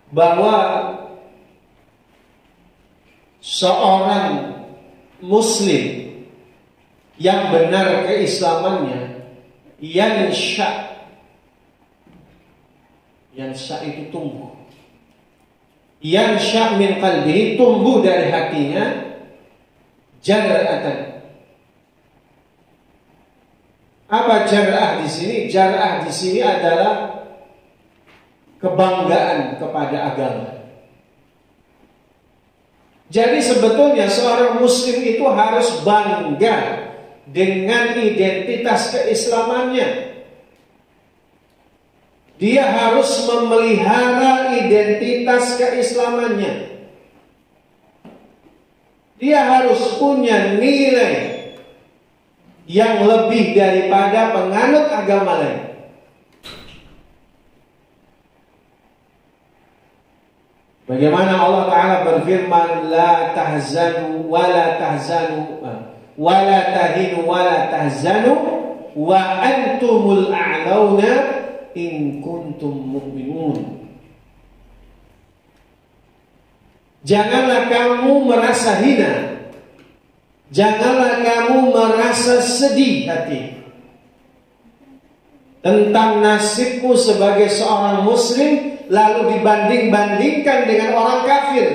bahwa seorang muslim yang benar keislamannya yansha' itu tumbuh, yansha' min qalbihi, tumbuh dari hatinya, jar'atan. Apa jar'ah di sini? Jar'ah di sini adalah kebanggaan kepada agama. Jadi sebetulnya seorang muslim itu harus bangga dengan identitas keislamannya. Dia harus memelihara identitas keislamannya. Dia harus punya nilai yang lebih daripada penganut agama lain. Bagaimana Allah Ta'ala berfirman, la tahzanu wa la tahzanu wa la tahinu wa la tahzanu wa antumul a'launa in kuntum mu'minun. Janganlah kamu merasa hina, janganlah kamu merasa sedih hati tentang nasibmu sebagai seorang muslim lalu dibanding-bandingkan dengan orang kafir.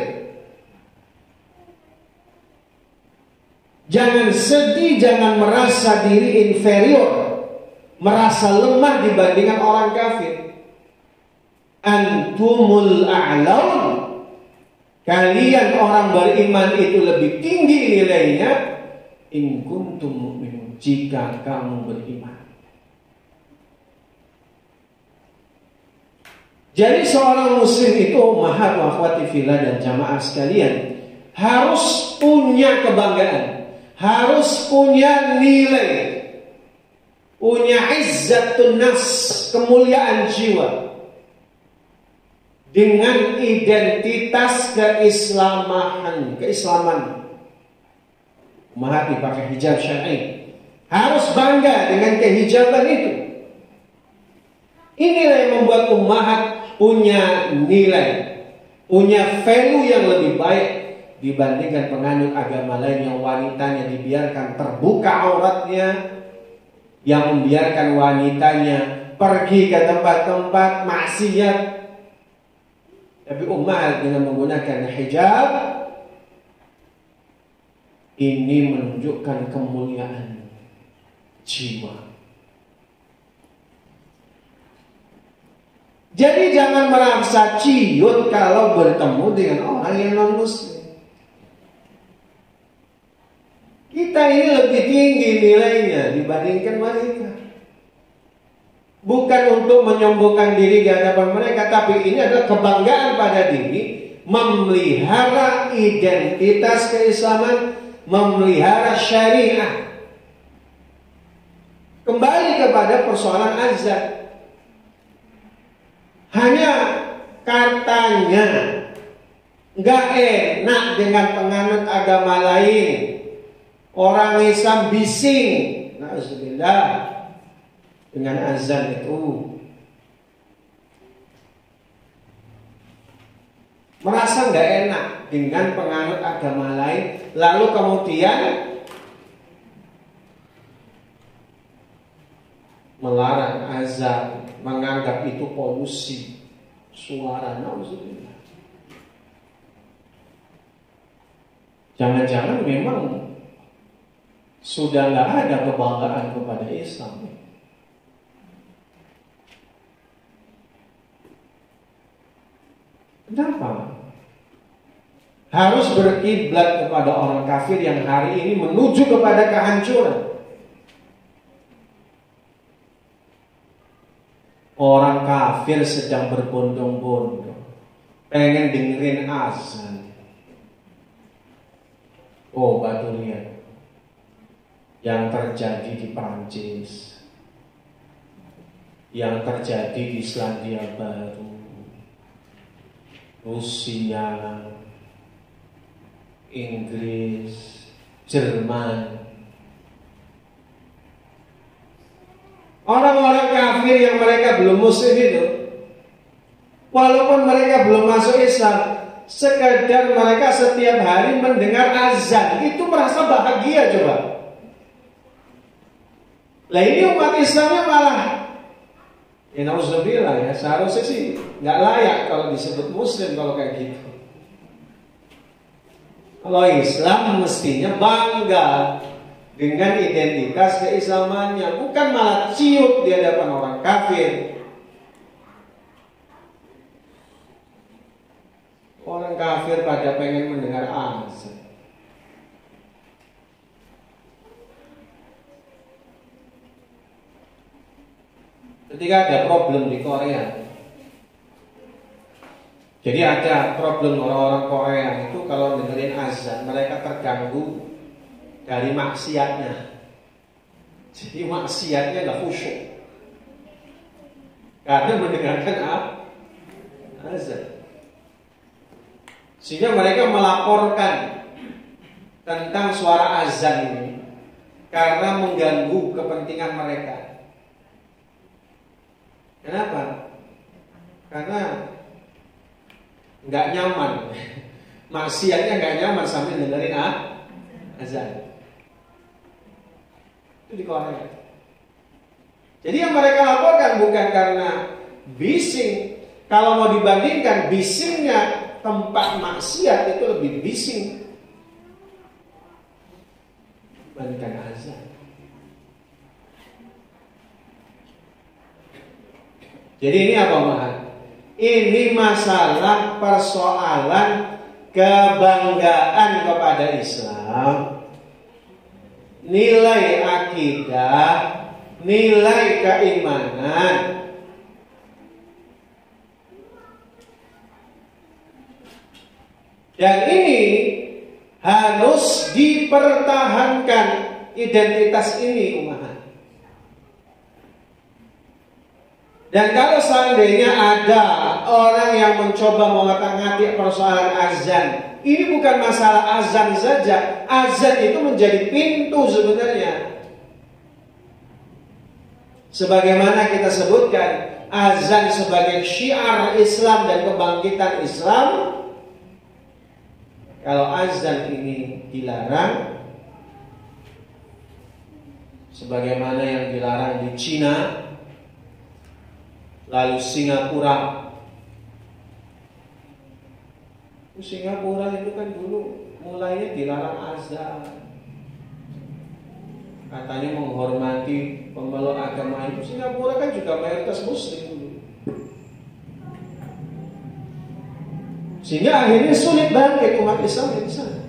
Jangan sedih, jangan merasa diri inferior, merasa lemah dibandingkan orang kafir. Antumul a'laun, kalian orang beriman itu lebih tinggi nilainya, in kuntum mu'minun, jika kamu beriman. Jadi seorang muslim itu, mahat wa akhwati fillah dan jamaah sekalian, harus punya kebanggaan, harus punya nilai, punya izzatun nafs, kemuliaan jiwa, dengan identitas keislaman. Mahat dipakai hijab syar'i, harus bangga dengan kehijaban itu. Inilah yang membuat ummahat punya nilai, punya value yang lebih baik dibandingkan penganut agama lain yang wanitanya dibiarkan terbuka auratnya, yang membiarkan wanitanya pergi ke tempat-tempat maksiat. Tapi ummahat dengan menggunakan hijab ini menunjukkan kemuliaan jiwa. Jadi jangan merasa ciut kalau bertemu dengan orang yang non-muslim. Kita ini lebih tinggi nilainya dibandingkan mereka. bukan untuk menyombongkan diri di hadapan mereka, tapi ini adalah kebanggaan pada diri, memelihara identitas keislaman, memelihara syariah. Kembali kepada persoalan azan. Hanya katanya nggak enak dengan penganut agama lain. Orang Islam bising, na'udzubillah, dengan azan itu. Merasa nggak enak dengan penganut agama lain, lalu kemudian melarang azan, menganggap itu polusi suara. Na'udzubillah. Jangan-jangan memang sudah nggak ada kebanggaan kepada Islam. Kenapa? Harus berkiblat kepada orang kafir yang hari ini menuju kepada kehancuran. Orang kafir sedang berbondong-bondong pengen dengerin azan. Oh, baru lihat yang terjadi di Prancis, yang terjadi di Selandia Baru, Rusia, Inggris, Jerman. Orang-orang kafir yang mereka belum muslim itu, walaupun mereka belum masuk Islam, sekadar mereka setiap hari mendengar azan itu merasa bahagia. Coba. Lah ini umat Islamnya malah, ya na'udzubillah ya, seharusnya sih nggak layak kalau disebut muslim kalau kayak gitu. Kalau Islam mestinya bangga dengan identitas keislamannya, bukan malah ciut di hadapan orang kafir. Orang kafir pada pengen mendengar azan. Ketika ada problem di Korea, jadi ada problem orang-orang Korea itu kalau dengerin azan mereka terganggu dari maksiatnya. Jadi maksiatnya nggak khusyuk karena mendengarkan azan. Sehingga mereka melaporkan tentang suara azan ini karena mengganggu kepentingan mereka. Kenapa? Karena nggak nyaman, maksiatnya nggak nyaman sambil dengerin azan. Itu di Korea. Jadi yang mereka laporkan bukan karena bising. Kalau mau dibandingkan bisingnya tempat maksiat itu lebih bising dibandingkan azan. Jadi ini apa Mahan? Ini masalah persoalan kebanggaan kepada Islam, nilai akidah, nilai keimanan. Dan ini harus dipertahankan identitas ini umat. Dan kalau seandainya ada orang yang mencoba mengotak-ngatik persoalan azan, ini bukan masalah azan saja. Azan itu menjadi pintu sebenarnya. Sebagaimana kita sebutkan, azan sebagai syiar Islam dan kebangkitan Islam. Kalau azan ini dilarang, sebagaimana yang dilarang di Cina, lalu Singapura itu kan dulu mulainya dilarang azan. Katanya menghormati pemeluk agama itu. Singapura kan juga mayoritas muslim dulu. Sehingga akhirnya sulit bangkit umat Islam di sana.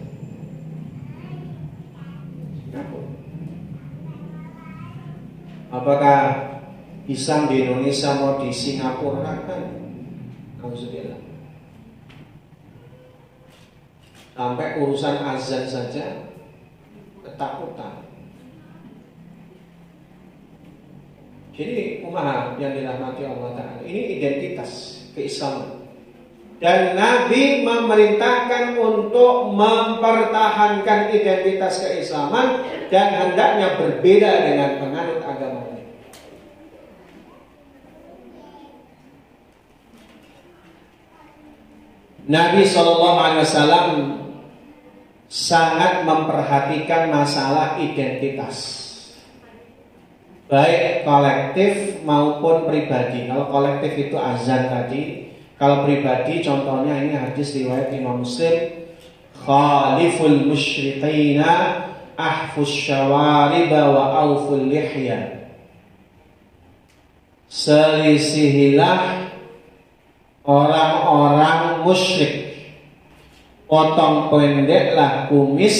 Apakah Islam di Indonesia mau di Singapura kan, alhamdulillah. Sampai urusan azan saja ketakutan. Jadi umat yang dirahmati Allah Ta'ala, ini identitas keislaman. Dan Nabi memerintahkan untuk mempertahankan identitas keislaman dan hendaknya berbeda dengan penganut agama lain. Nabi SAW sangat memperhatikan masalah identitas, baik kolektif maupun pribadi. Kalau kolektif itu azan tadi, kalau pribadi contohnya ini hadis riwayat Imam Muslim, khaliful musyriqina ahfus syawariba wa auful lihya. Selisihilah orang-orang musyrik, potong pendeklah kumis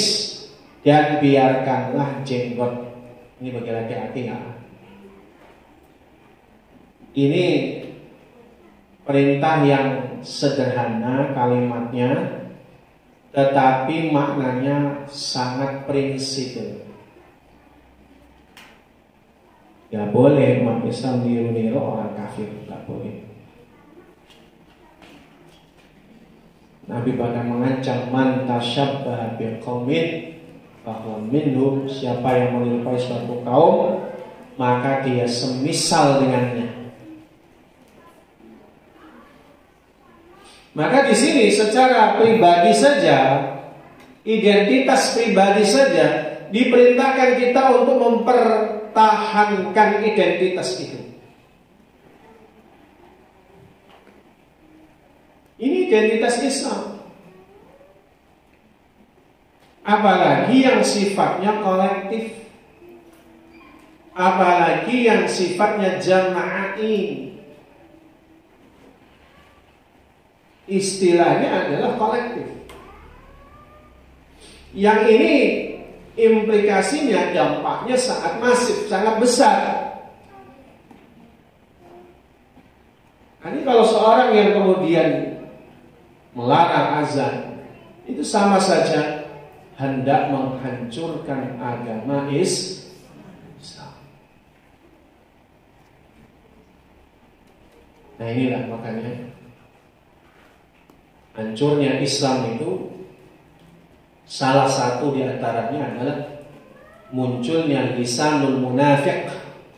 dan biarkanlah jenggot. Ini bagi laki-laki ya. Ini perintah yang sederhana kalimatnya, tetapi maknanya sangat prinsipil. Gak boleh umat Islam niru-niru orang kafir, gak boleh. Nabi bahkan mengancam man tasyabbaha biqaumin bahwa minhum, siapa yang menyerupai suatu kaum maka dia semisal dengannya. Maka di sini secara pribadi saja, identitas pribadi saja diperintahkan kita untuk mempertahankan identitas itu. Ini identitas Islam. Apalagi yang sifatnya kolektif, apalagi yang sifatnya jama'i. Istilahnya adalah kolektif. Yang ini implikasinya, dampaknya sangat masif, sangat besar. Ini kalau seorang yang kemudian melarang azan, itu sama saja hendak menghancurkan agama Islam. Nah inilah makanya hancurnya Islam itu salah satu diantaranya adalah munculnya lisanul munafik,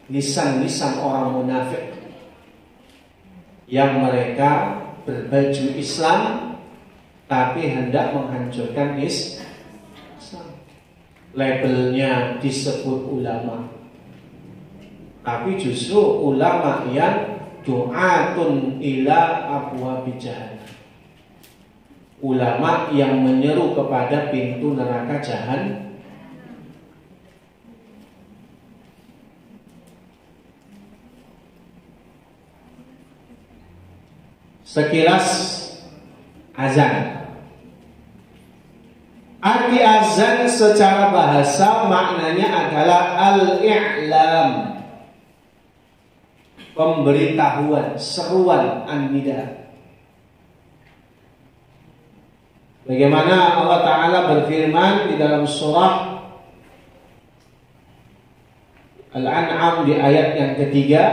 lisan-lisan orang munafik yang mereka berbaju Islam tapi hendak menghancurkan Islam. Labelnya disebut ulama, tapi justru ulama yang du'atun ila abwabi jahannam, ulama yang menyeru kepada pintu neraka jahannam. Sekilas azan. Arti azan secara bahasa maknanya adalah al-i'lam, pemberitahuan, seruan, an-nida. Bagaimana Allah Ta'ala berfirman di dalam surah Al-An'am di ayat yang ketiga,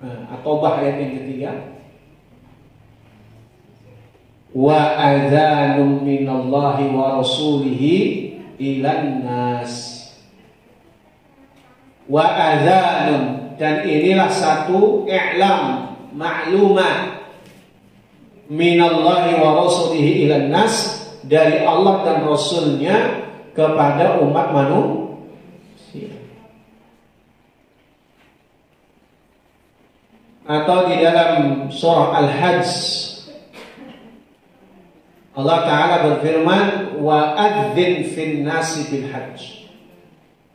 At-Taubah ayat yang ketiga, wa adzanun minallahi wa rasulihi ilan nas. Wa adzanun, dan inilah satu i'lam, maklumah, minallahi wa rasulihi ilan nas, dari Allah dan Rasulnya kepada umat manusia. Atau di dalam surah Al-Hajj Allah Ta'ala berfirman, wa adzin fin nasi bil hajj,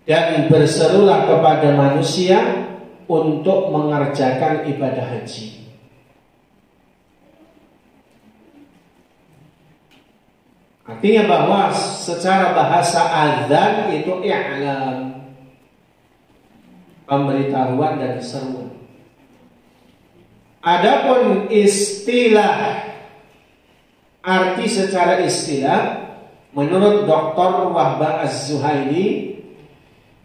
dan berserulah kepada manusia untuk mengerjakan ibadah haji. Artinya bahwa secara bahasa azan itu i'lam, pemberitahuan dan seruan. Adapun istilah, arti secara istilah, menurut Dr. Wahbah Az-Zuhaili,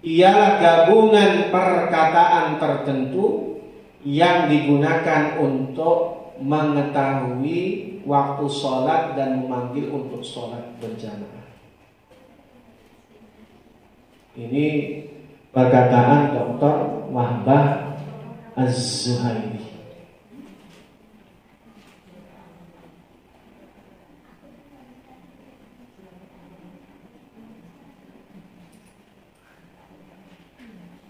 ialah gabungan perkataan tertentu yang digunakan untuk mengetahui waktu sholat dan memanggil untuk sholat berjamaah. Ini perkataan Dr. Wahbah Az-Zuhaili.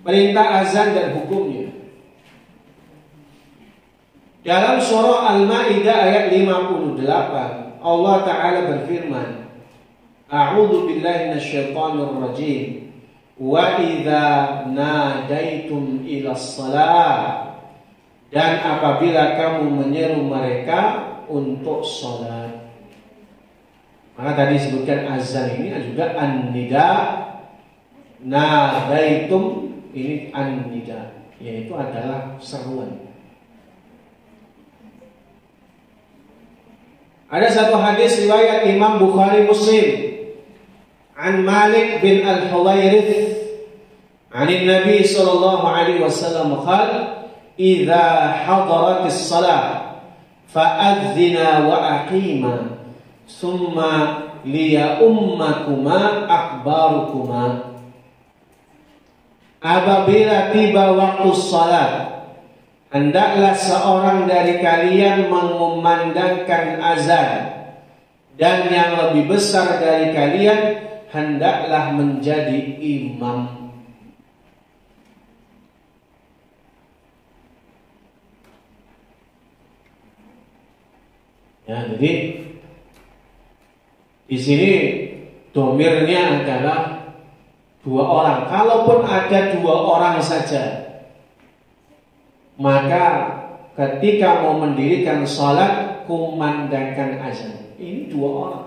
Perintah azan dan hukumnya. Dalam surah Al-Maidah ayat 58, Allah Ta'ala berfirman, A'udzu billahi minasyaitonir rajim. Wa idza nadaitum ilas shalah, dan apabila kamu menyeru mereka untuk salat. Maka tadi disebutkan azan ini juga an-nida, nadaitum ini an-nida, yaitu adalah seruan. Ada satu hadis riwayat Imam Bukhari Muslim an Malik bin Al-Huwairith an Nabi sallallahu alaihi wasallam qala idza hadaratis salah fa'adzina wa aqima thumma liya ummakuma akbarukuma. Apabila tiba waktu salat, hendaklah seorang dari kalian mengumandangkan azan, dan yang lebih besar dari kalian hendaklah menjadi imam. Ya, jadi di sini domirnya adalah dua orang. Kalaupun ada dua orang saja, maka ketika mau mendirikan salat, kumandangkan azan. Ini dua orang.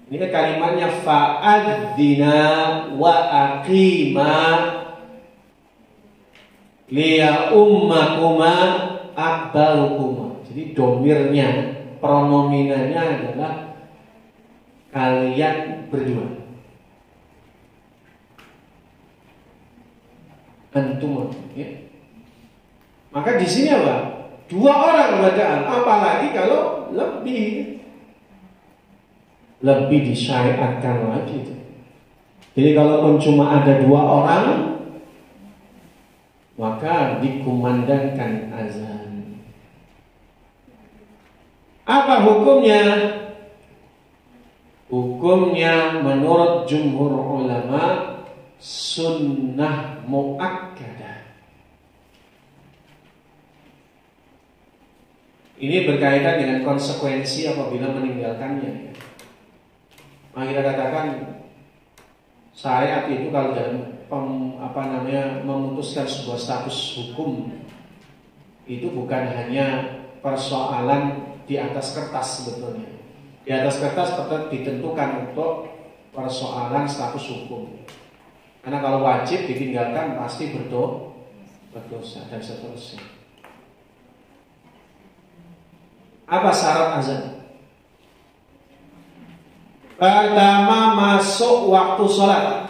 Ini kalimatnya fa'adzina wa aqima liya ummakuma akbarukuma. Jadi domirnya, pronominanya adalah kalian berdua. Antum, ya. Maka di sini apa? Dua orang bacaan, apalagi kalau lebih disyariatkan lagi. Jadi kalaupun cuma ada dua orang, maka dikumandangkan azan. Apa hukumnya? Hukumnya menurut jumhur ulama sunnah muakkadah. Ini berkaitan dengan konsekuensi apabila meninggalkannya. Nah, kita katakan syariat itu kalau dalam memutuskan sebuah status hukum itu bukan hanya persoalan di atas kertas sebetulnya. Di atas kertas tetap ditentukan untuk persoalan status hukum. Karena kalau wajib ditinggalkan pasti berdosa dan seterusnya. Apa syarat azan? Pertama, masuk waktu sholat.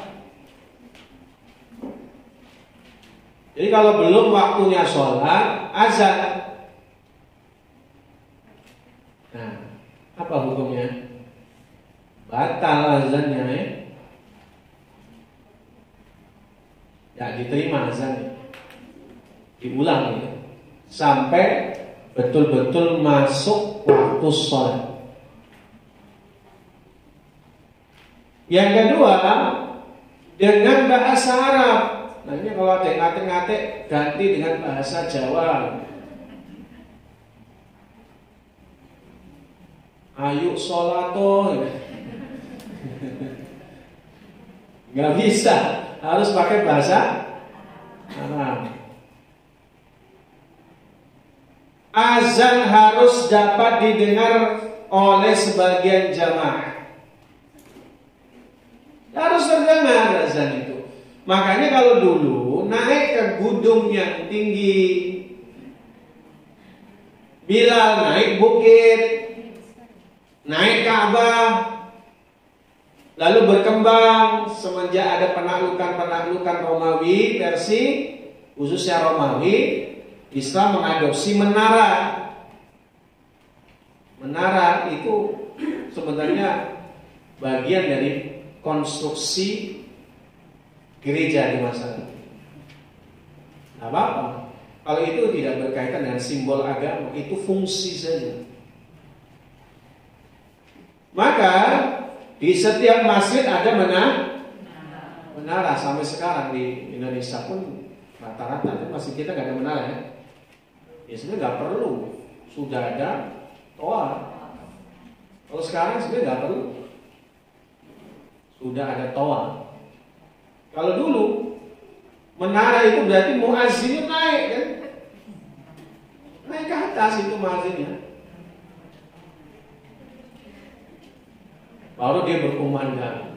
Jadi kalau belum waktunya sholat, azan. Nah, apa hukumnya? Batal azannya, ya? Tidak diterima azannya. Diulang, ya? Sampai betul-betul masuk waktu sholat. Yang kedua, dengan bahasa Arab. Nah, ini kalau ada ngatik-ngatik ganti dengan bahasa Jawa. Ayo sholato. Nggak bisa, harus pakai bahasa Arab. Azan harus dapat didengar oleh sebagian jamaah. Harus terdengar azan itu. Makanya kalau dulu naik ke gunung yang tinggi, Bilal naik bukit, naik Ka'bah, lalu berkembang semenjak ada penaklukan Romawi, Persia, khususnya Romawi. Islam mengadopsi menara. Menara itu sebenarnya bagian dari konstruksi gereja di masa itu. Nah, apa? Kalau itu tidak berkaitan dengan simbol agama, itu fungsi saja. Maka di setiap masjid ada menara. Sampai sekarang di Indonesia pun rata-rata masjid kita nggak ada menara ya. Ya sebenarnya nggak perlu, sudah ada toa. Kalau sekarang sebenarnya nggak perlu, sudah ada toa. Kalau dulu menara itu berarti muazzinnya naik kan, naik ke atas itu muazzinnya, baru dia berkumandang.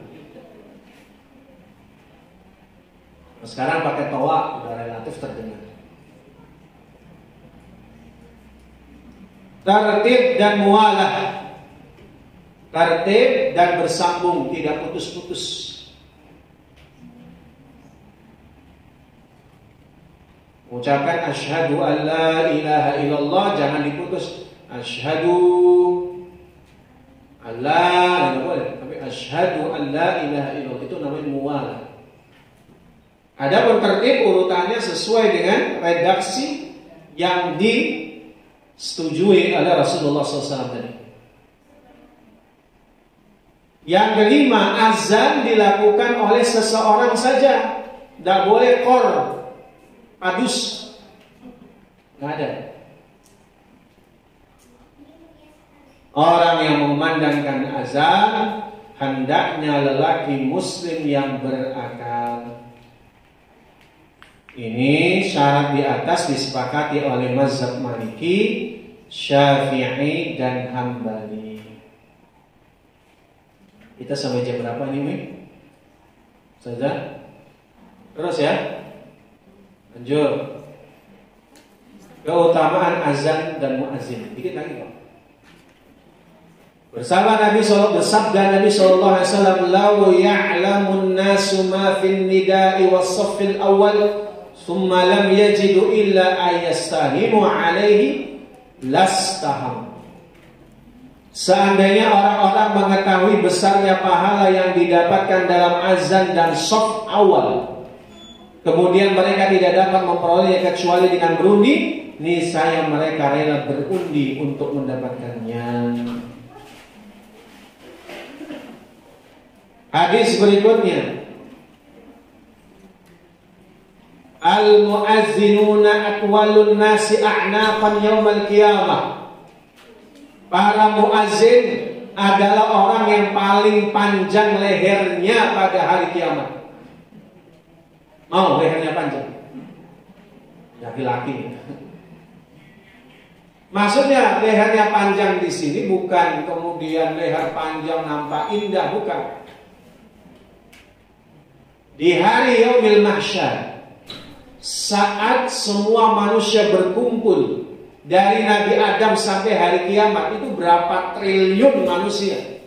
Nah, sekarang pakai toa udah relatif terdengar. Tertib dan mualah, tertib dan bersambung, tidak putus-putus. Ucapkan asyhadu an la ilaha illallah, jangan diputus. Asyhadu an la, tidak boleh, tapi asyhadu an la ilaha illallah, itu namanya mualah. Adapun tertib urutannya sesuai dengan redaksi yang disetujui oleh Rasulullah SAW tadi. Yang kelima, azan dilakukan oleh seseorang saja, tidak boleh kor, padus, nggak ada. Orang yang memandangkan azan hendaknya lelaki muslim yang berakal. Ini syarat di atas disepakati oleh mazhab Maliki, Syafi'i dan Hambali. Kita sampai jam berapa nih, Mi? Saja. Terus ya. Lanjut. Keutamaan azan dan muazzin. Dikit lagi, Pak. Bersabda Nabi sallallahu alaihi wasallam, "Lau ya'lamun nasu ma fin nida'i was-saffil awwal, thumma lam yajidu illa ayastahimu alaihi lastaham." Seandainya orang-orang mengetahui besarnya pahala yang didapatkan dalam azan dan shaf awal, kemudian mereka tidak dapat memperolehnya kecuali dengan berundi, niscaya mereka rela berundi untuk mendapatkannya. Hadis berikutnya, al-muazzinuna atwalun nasi a'naqan yaumal qiyamah. Para muazzin adalah orang yang paling panjang lehernya pada hari kiamat. Mau lehernya panjang? Laki-laki. Maksudnya lehernya panjang di sini bukan kemudian leher panjang nampak indah, bukan. Di hari yaumil mahsyar, saat semua manusia berkumpul dari Nabi Adam sampai hari kiamat, itu berapa triliun manusia,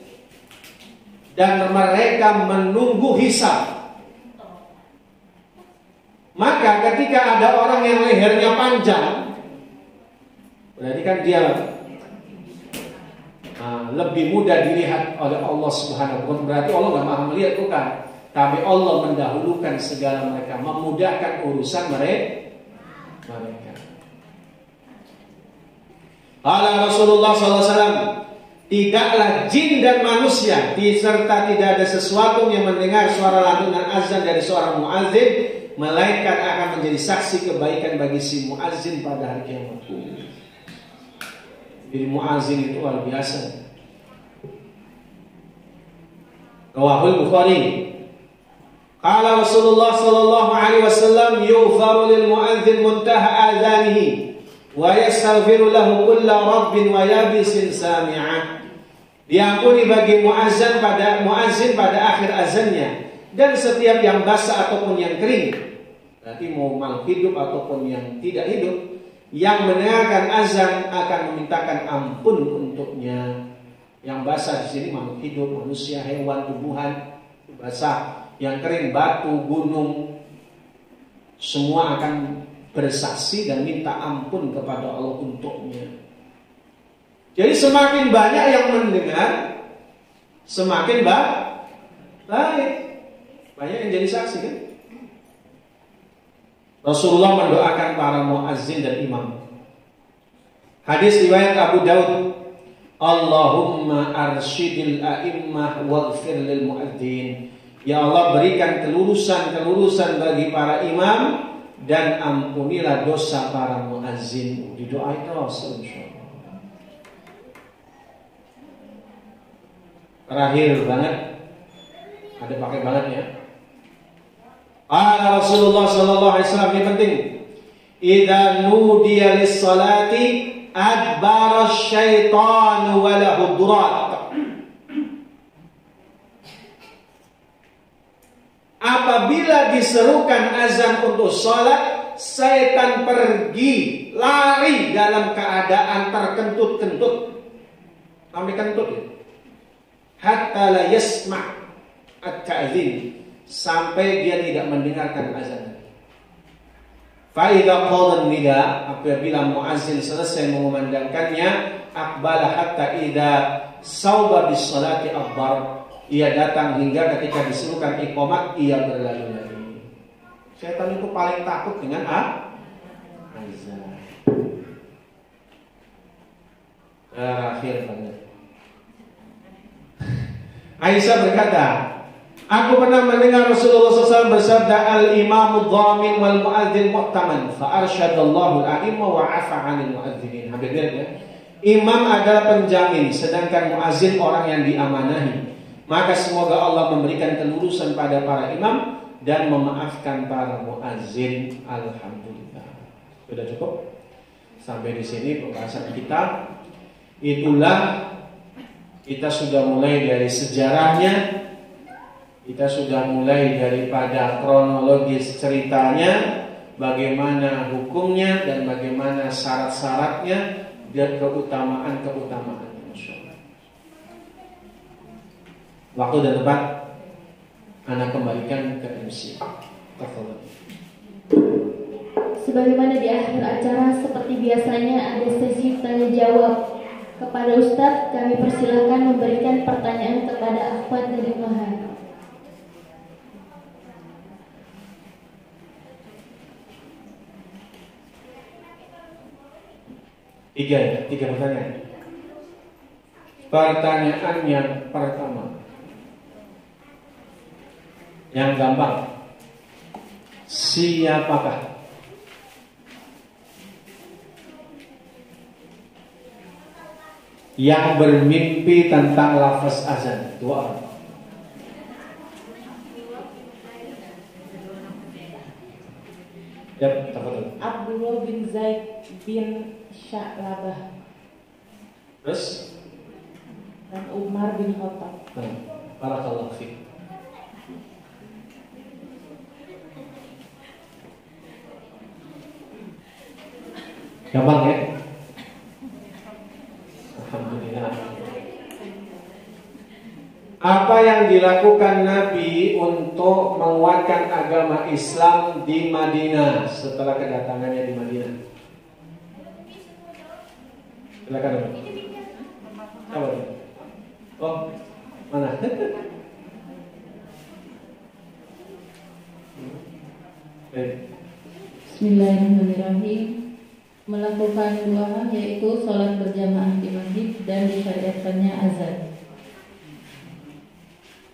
dan mereka menunggu hisab. Maka ketika ada orang yang lehernya panjang, berarti kan dia lebih mudah dilihat oleh Allah Subhanahu wa taala. Berarti Allah nggak maha melihat, bukan, tapi Allah mendahulukan segala mereka, memudahkan urusan mereka. Qala Rasulullah SAW, tidaklah jin dan manusia serta tidak ada sesuatu yang mendengar suara lantunan azan dari seorang muazzin, melainkan akan menjadi saksi kebaikan bagi si muazzin pada hari kiamat. Jadi muazzin itu luar biasa. Rawahul Bukhari. Qala Rasulullah sallallahu alaihi wasallam, yughfaru lil muazzin muntaha azanihi wa yastaghfiru lahu kullu rabbin wa yabisin sami'ah. Diampuni bagi muazzin pada akhir azannya dan setiap yang basah ataupun yang kering. Berarti mau makhluk hidup ataupun yang tidak hidup, yang mendengarkan azan akan memintakan ampun untuknya. Yang basah di sini makhluk hidup, manusia, hewan, tumbuhan, basah. Yang kering, batu, gunung, semua akan bersaksi dan minta ampun kepada Allah untuknya. Jadi semakin banyak yang mendengar, semakin baik. Banyak yang jadi saksi kan? Rasulullah mendoakan para muazzin dan imam. Hadis riwayat Abu Daud, Allahumma arsyidil a'immah waghfir lil muadzin. Ya Allah, berikan kelurusan bagi para imam dan ampunilah dosa para muazzin. Didoain terus insyaallah. Terakhir banget, ada pakai banget ya. Rasulullah sallallahu alaihi wasallam, ini penting. Idza nudiya lis-salati adbara asy-syaitanu wa lahu durat. Apabila diserukan azan untuk salat, setan pergi, lari dalam keadaan terkentut-kentut. Sampai kentut ya. Hatta la yasma' at-ta'zin, sampai dia tidak mendengarkan azan. Fa idza qala nida, apabila muazzin selesai mengumandangkannya, aqbala hatta idza sauba bis salati akbar, ia datang hingga ketika diserukan iqamat ia berlari-lari. Setan itu paling takut dengan azan. Terakhir banget. Aisyah berkata, aku pernah mendengar Rasulullah SAW bersabda, al-imamu dhamin wal muadzin mu'taman fa arsyadallahu al-a'imma wa afa 'anil muadzinin. Hampir mirip ya. Imam adalah penjamin, sedangkan muazzin orang yang diamanahi. Maka semoga Allah memberikan kelurusan pada para imam dan memaafkan para muazzin. Alhamdulillah. Sudah cukup? Sampai di sini pembahasan kita. Itulah, kita sudah mulai dari sejarahnya, kita sudah mulai daripada kronologis ceritanya, bagaimana hukumnya dan bagaimana syarat-syaratnya dan keutamaan-keutamaannya. Waktu dan tempat Anda kembalikan ke MC. Sebagaimana di akhir acara, seperti biasanya ada sesi tanya jawab. Kepada Ustadz, kami persilahkan memberikan pertanyaan kepada akhwat dan ummahat. Tiga pertanyaan. Pertanyaan yang pertama, yang gampang, siapakah yang bermimpi tentang lafaz azan? Dua orang. Ya, betul. Abdullah bin Zaid bin Sya'labah. Terus? Dan Umar bin Khattab. Barakallahu fiik. Gampang ya? Alhamdulillah. Apa yang dilakukan Nabi untuk menguatkan agama Islam di Madinah setelah kedatangannya di Madinah? Silakan. Apa? Oh, mana? Bismillahirrahmanirrahim. Melakukan dua hal, yaitu sholat berjamaah di masjid dan disyariatkannya azan.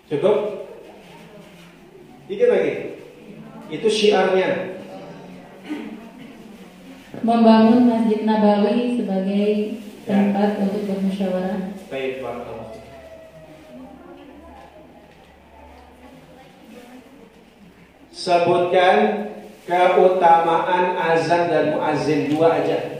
Cukup? Dikit lagi. Itu syiarnya. Membangun Masjid Nabawi sebagai tempat untuk bermusyawarah. Baik, barakallahu. Sebutkan keutamaan azan dan muazzin, dua aja.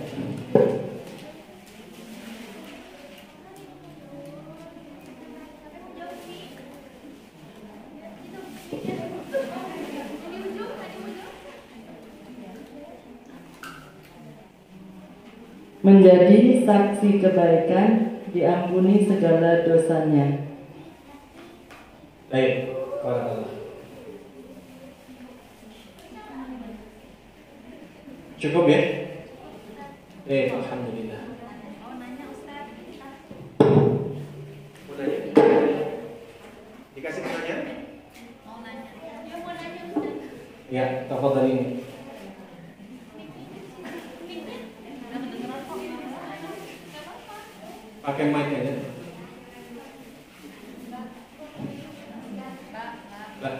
menjadi saksi kebaikan, diampuni segala dosanya. Baik, barakallah. Cukup ya? Alhamdulillah. Mau nanya Ustaz. Mau nanya? Dikasih pertanyaan? Mau nanya. Ya mau nanya Ustaz. Ya, tafadhal ini. Udah kedengeran kok. Gak apa-apa. Pakai mic aja. Mbak.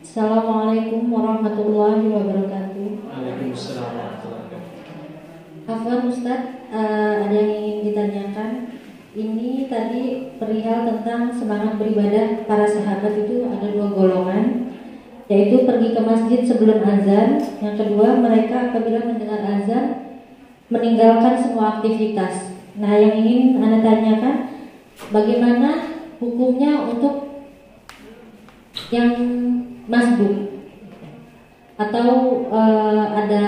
Assalamualaikum warahmatullahi wabarakatuh. Waalaikumsalam warahmatullahi wabarakatuh. Afwan Ustadz, ada yang ingin ditanyakan. Ini tadi perihal tentang semangat beribadah para sahabat itu ada dua golongan, yaitu pergi ke masjid sebelum azan. Yang kedua, mereka apabila mendengar azan meninggalkan semua aktivitas. Nah, yang ingin Anda tanyakan, bagaimana hukumnya untuk yang masbuk? Atau ada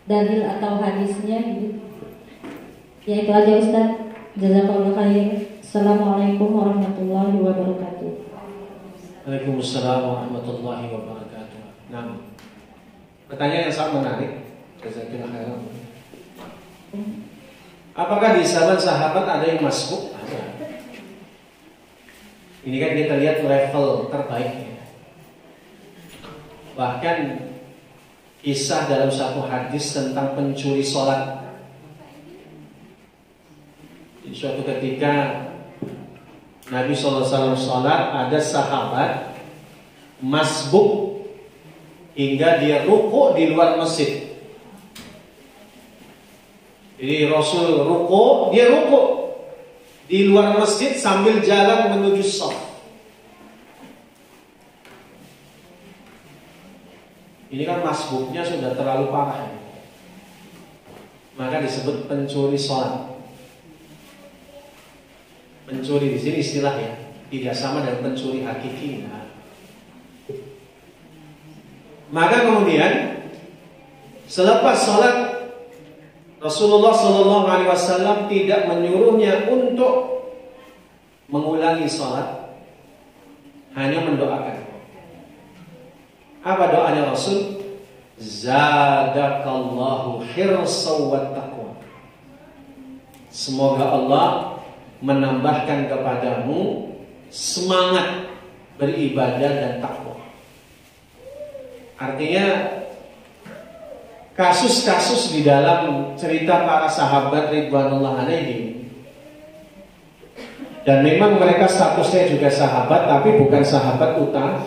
dalil atau hadisnya gitu? Ya itu aja Ustaz. Jazakallahu khair. Assalamualaikum warahmatullahi wabarakatuh. Waalaikumsalam warahmatullahi wabarakatuh. Nah, pertanyaan yang sangat menarik. Jazakallahu khairan. Apakah di zaman sahabat ada yang masbuk? Ada. Ini kan kita lihat level terbaiknya. Bahkan kisah dalam satu hadis tentang pencuri sholat. Di suatu ketika Nabi SAW sholat, ada sahabat masbuk hingga dia ruku di luar masjid. Jadi Rasul ruku, dia ruku di luar masjid sambil jalan menuju shaf. Ini kan masbuknya sudah terlalu parah, maka disebut pencuri sholat. Pencuri di sini istilahnya tidak sama dengan pencuri hakiki. Maka kemudian selepas sholat, Rasulullah SAW tidak menyuruhnya untuk mengulangi sholat, hanya mendoakan. Apa doanya Rasul? Zadakallahu hirsaw wa taqwa. Semoga Allah menambahkan kepadamu semangat beribadah dan takwa. Artinya kasus-kasus di dalam cerita para sahabat ridwanullah alaihim, dan memang mereka statusnya juga sahabat, tapi bukan sahabat utama.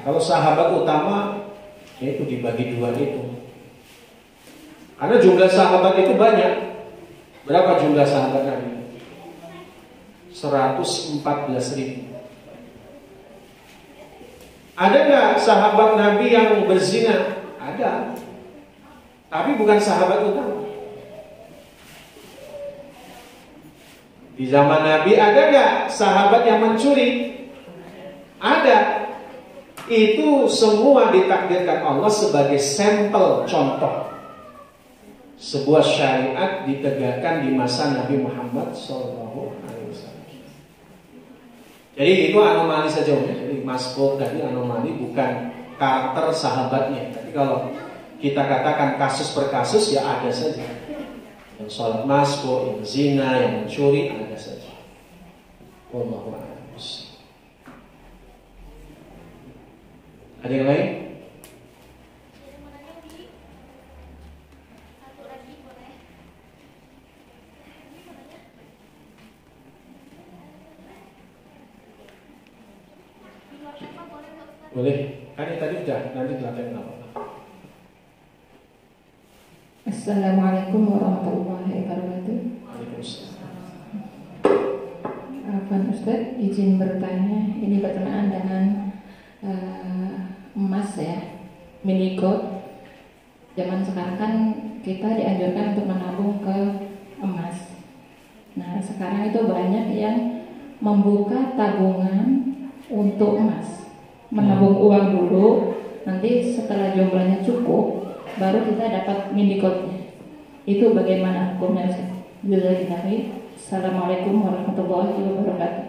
Kalau sahabat utama, yaitu dibagi dua itu. Karena jumlah sahabat itu banyak. Berapa jumlah sahabat Nabi? 114.000. Ada nggak sahabat Nabi yang berzina? Ada. Tapi bukan sahabat utama. Di zaman Nabi ada nggak sahabat yang mencuri? Ada. Itu semua ditakdirkan Allah sebagai sampel contoh sebuah syariat ditegakkan di masa Nabi Muhammad SAW. Jadi itu anomali saja, jadi masbuk tadi anomali, bukan karakter sahabatnya. Tapi kalau kita katakan kasus per kasus, ya ada saja. Yang sholat masbuk, yang zina, yang mencuri, ada saja. Wallahu a'lam. Ada yang lain? Boleh, kan tadi udah, nanti dilatih apa? Assalamualaikum warahmatullahi wabarakatuh. Waalaikumsalam. Afwan Ustaz, izin bertanya, ini berkenaan dengan emas ya, mini gold. Zaman sekarang kan kita dianjurkan untuk menabung ke emas. Nah sekarang itu banyak yang membuka tabungan untuk emas, menabung uang dulu, Nanti setelah jumlahnya cukup, baru kita dapat mindikotnya. Itu bagaimana hukumnya Ustaz? Assalamualaikum warahmatullahi wabarakatuh.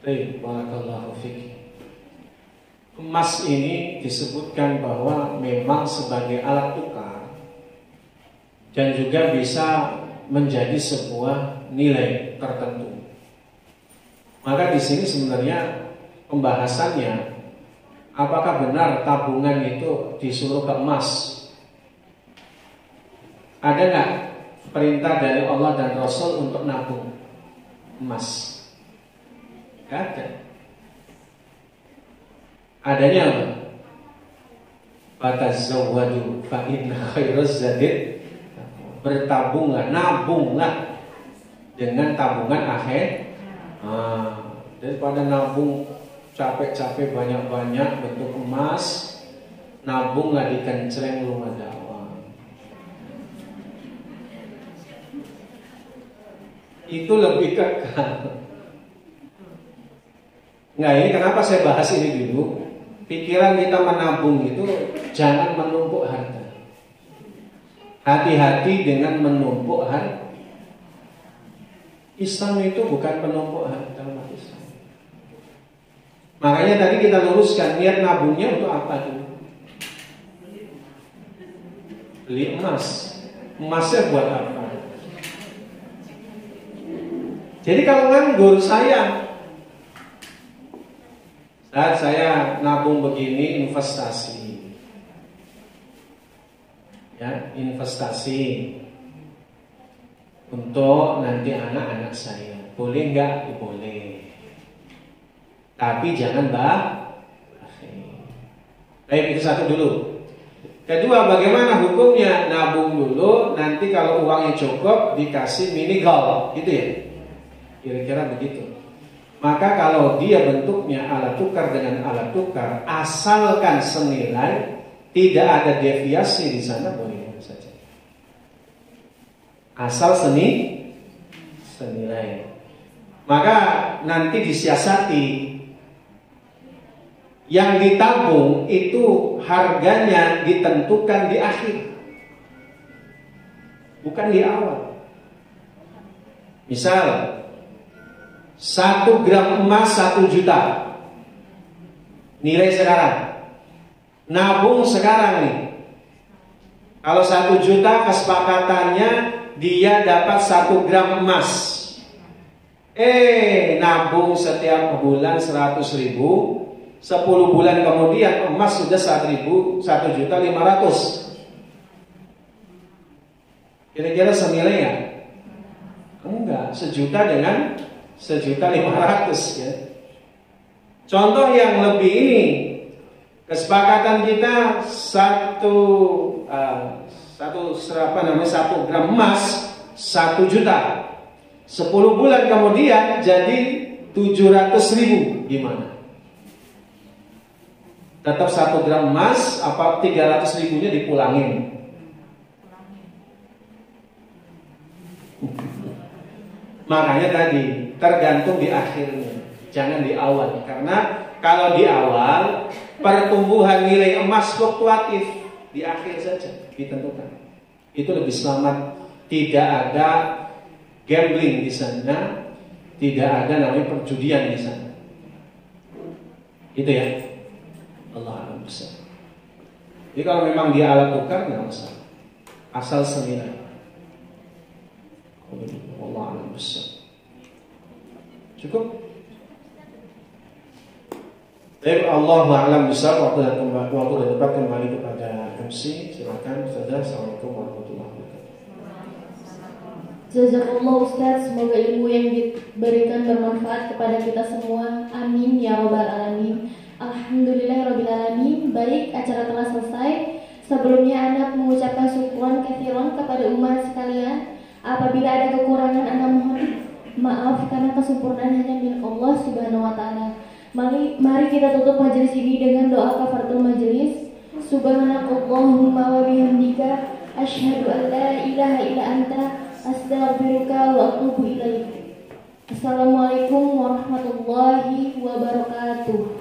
Baik, barakallahu fiik. Emas ini disebutkan bahwa memang sebagai alat tukar dan juga bisa menjadi sebuah nilai tertentu. Maka di sini sebenarnya pembahasannya, apakah benar tabungan itu disuruh ke emas? Ada nggak perintah dari Allah dan Rasul untuk nabung emas? Nggak ada. Adanya apa? Fatazawwadu fa inna khairaz zadi, bertabunglah, nabunglah dengan tabungan akhir. Daripada nabung capek-capek banyak-banyak bentuk emas, nabunglah di kencreng rumah dakwah. Itu lebih kekal. Nah, ini kenapa saya bahas ini dulu. Pikiran kita menabung itu jangan menumpuk harta. Hati-hati dengan menumpuk harta. Islam itu bukan penumpuk harta, umat Islam. Makanya tadi kita luruskan niat nabungnya untuk apa dulu? Beli emas. Emasnya buat apa? Jadi kalau nganggur saya nabung begini, investasi. Ya, investasi untuk nanti anak-anak saya. Boleh enggak? Boleh. Tapi jangan baik, itu satu dulu. Kedua, bagaimana hukumnya nabung dulu, nanti kalau uangnya cukup dikasih mini golf, gitu ya? Kira-kira begitu. Maka kalau dia bentuknya alat tukar dengan alat tukar, asalkan senilai, tidak ada deviasi di sana, boleh saja. Asal senilai. Maka nanti disiasati. Yang ditabung itu harganya ditentukan di akhir, bukan di awal. Misal 1 gram emas 1 juta nilai sekarang, nabung sekarang nih. Kalau 1 juta kesepakatannya dia dapat 1 gram emas. Nabung setiap bulan 100.000, 10 bulan kemudian emas sudah 1.500.000. Kira-kira senilai ya? Enggak, 1 juta dengan 1.500.000 ya. Contoh yang lebih ini, kesepakatan kita 1 gram emas 1 juta. 10 bulan kemudian jadi 700.000, gimana? Tetap 1 gram emas, apa 300.000-nya dipulangin? Makanya tadi tergantung di akhirnya, jangan di awal. Karena kalau di awal pertumbuhan nilai emas fluktuatif, di akhir saja ditentukan. Itu lebih selamat. Tidak ada gambling di sana, tidak ada namanya perjudian di sana. Itu ya. Allah alam besar. Jadi kalau memang dia alat tukar nggak masalah, asal senilai. Allah alam besar. Cukup. Baik, Allah alam besar. Waktu dan tempat kembali kepada MC. Silakan saja. Assalamualaikum warahmatullahi wabarakatuh. Jazakallah Ustaz, semoga ilmu yang diberikan bermanfaat kepada kita semua. Amin ya robbal alamin. Alhamdulillahirrabbilalamin. Baik, acara telah selesai. Sebelumnya anak mengucapkan syukuran kathiron kepada umat sekalian. Apabila ada kekurangan, anak mohon maaf karena kesempurnaan hanya milik Allah Subhanahu wa taala. Mari kita tutup majelis ini dengan doa kafaratul majelis. Subhanakallahumma wa bihamdika asyhadu an la ilaha illa anta astaghfiruka wa atubu ilaik. Assalamualaikum warahmatullahi wabarakatuh.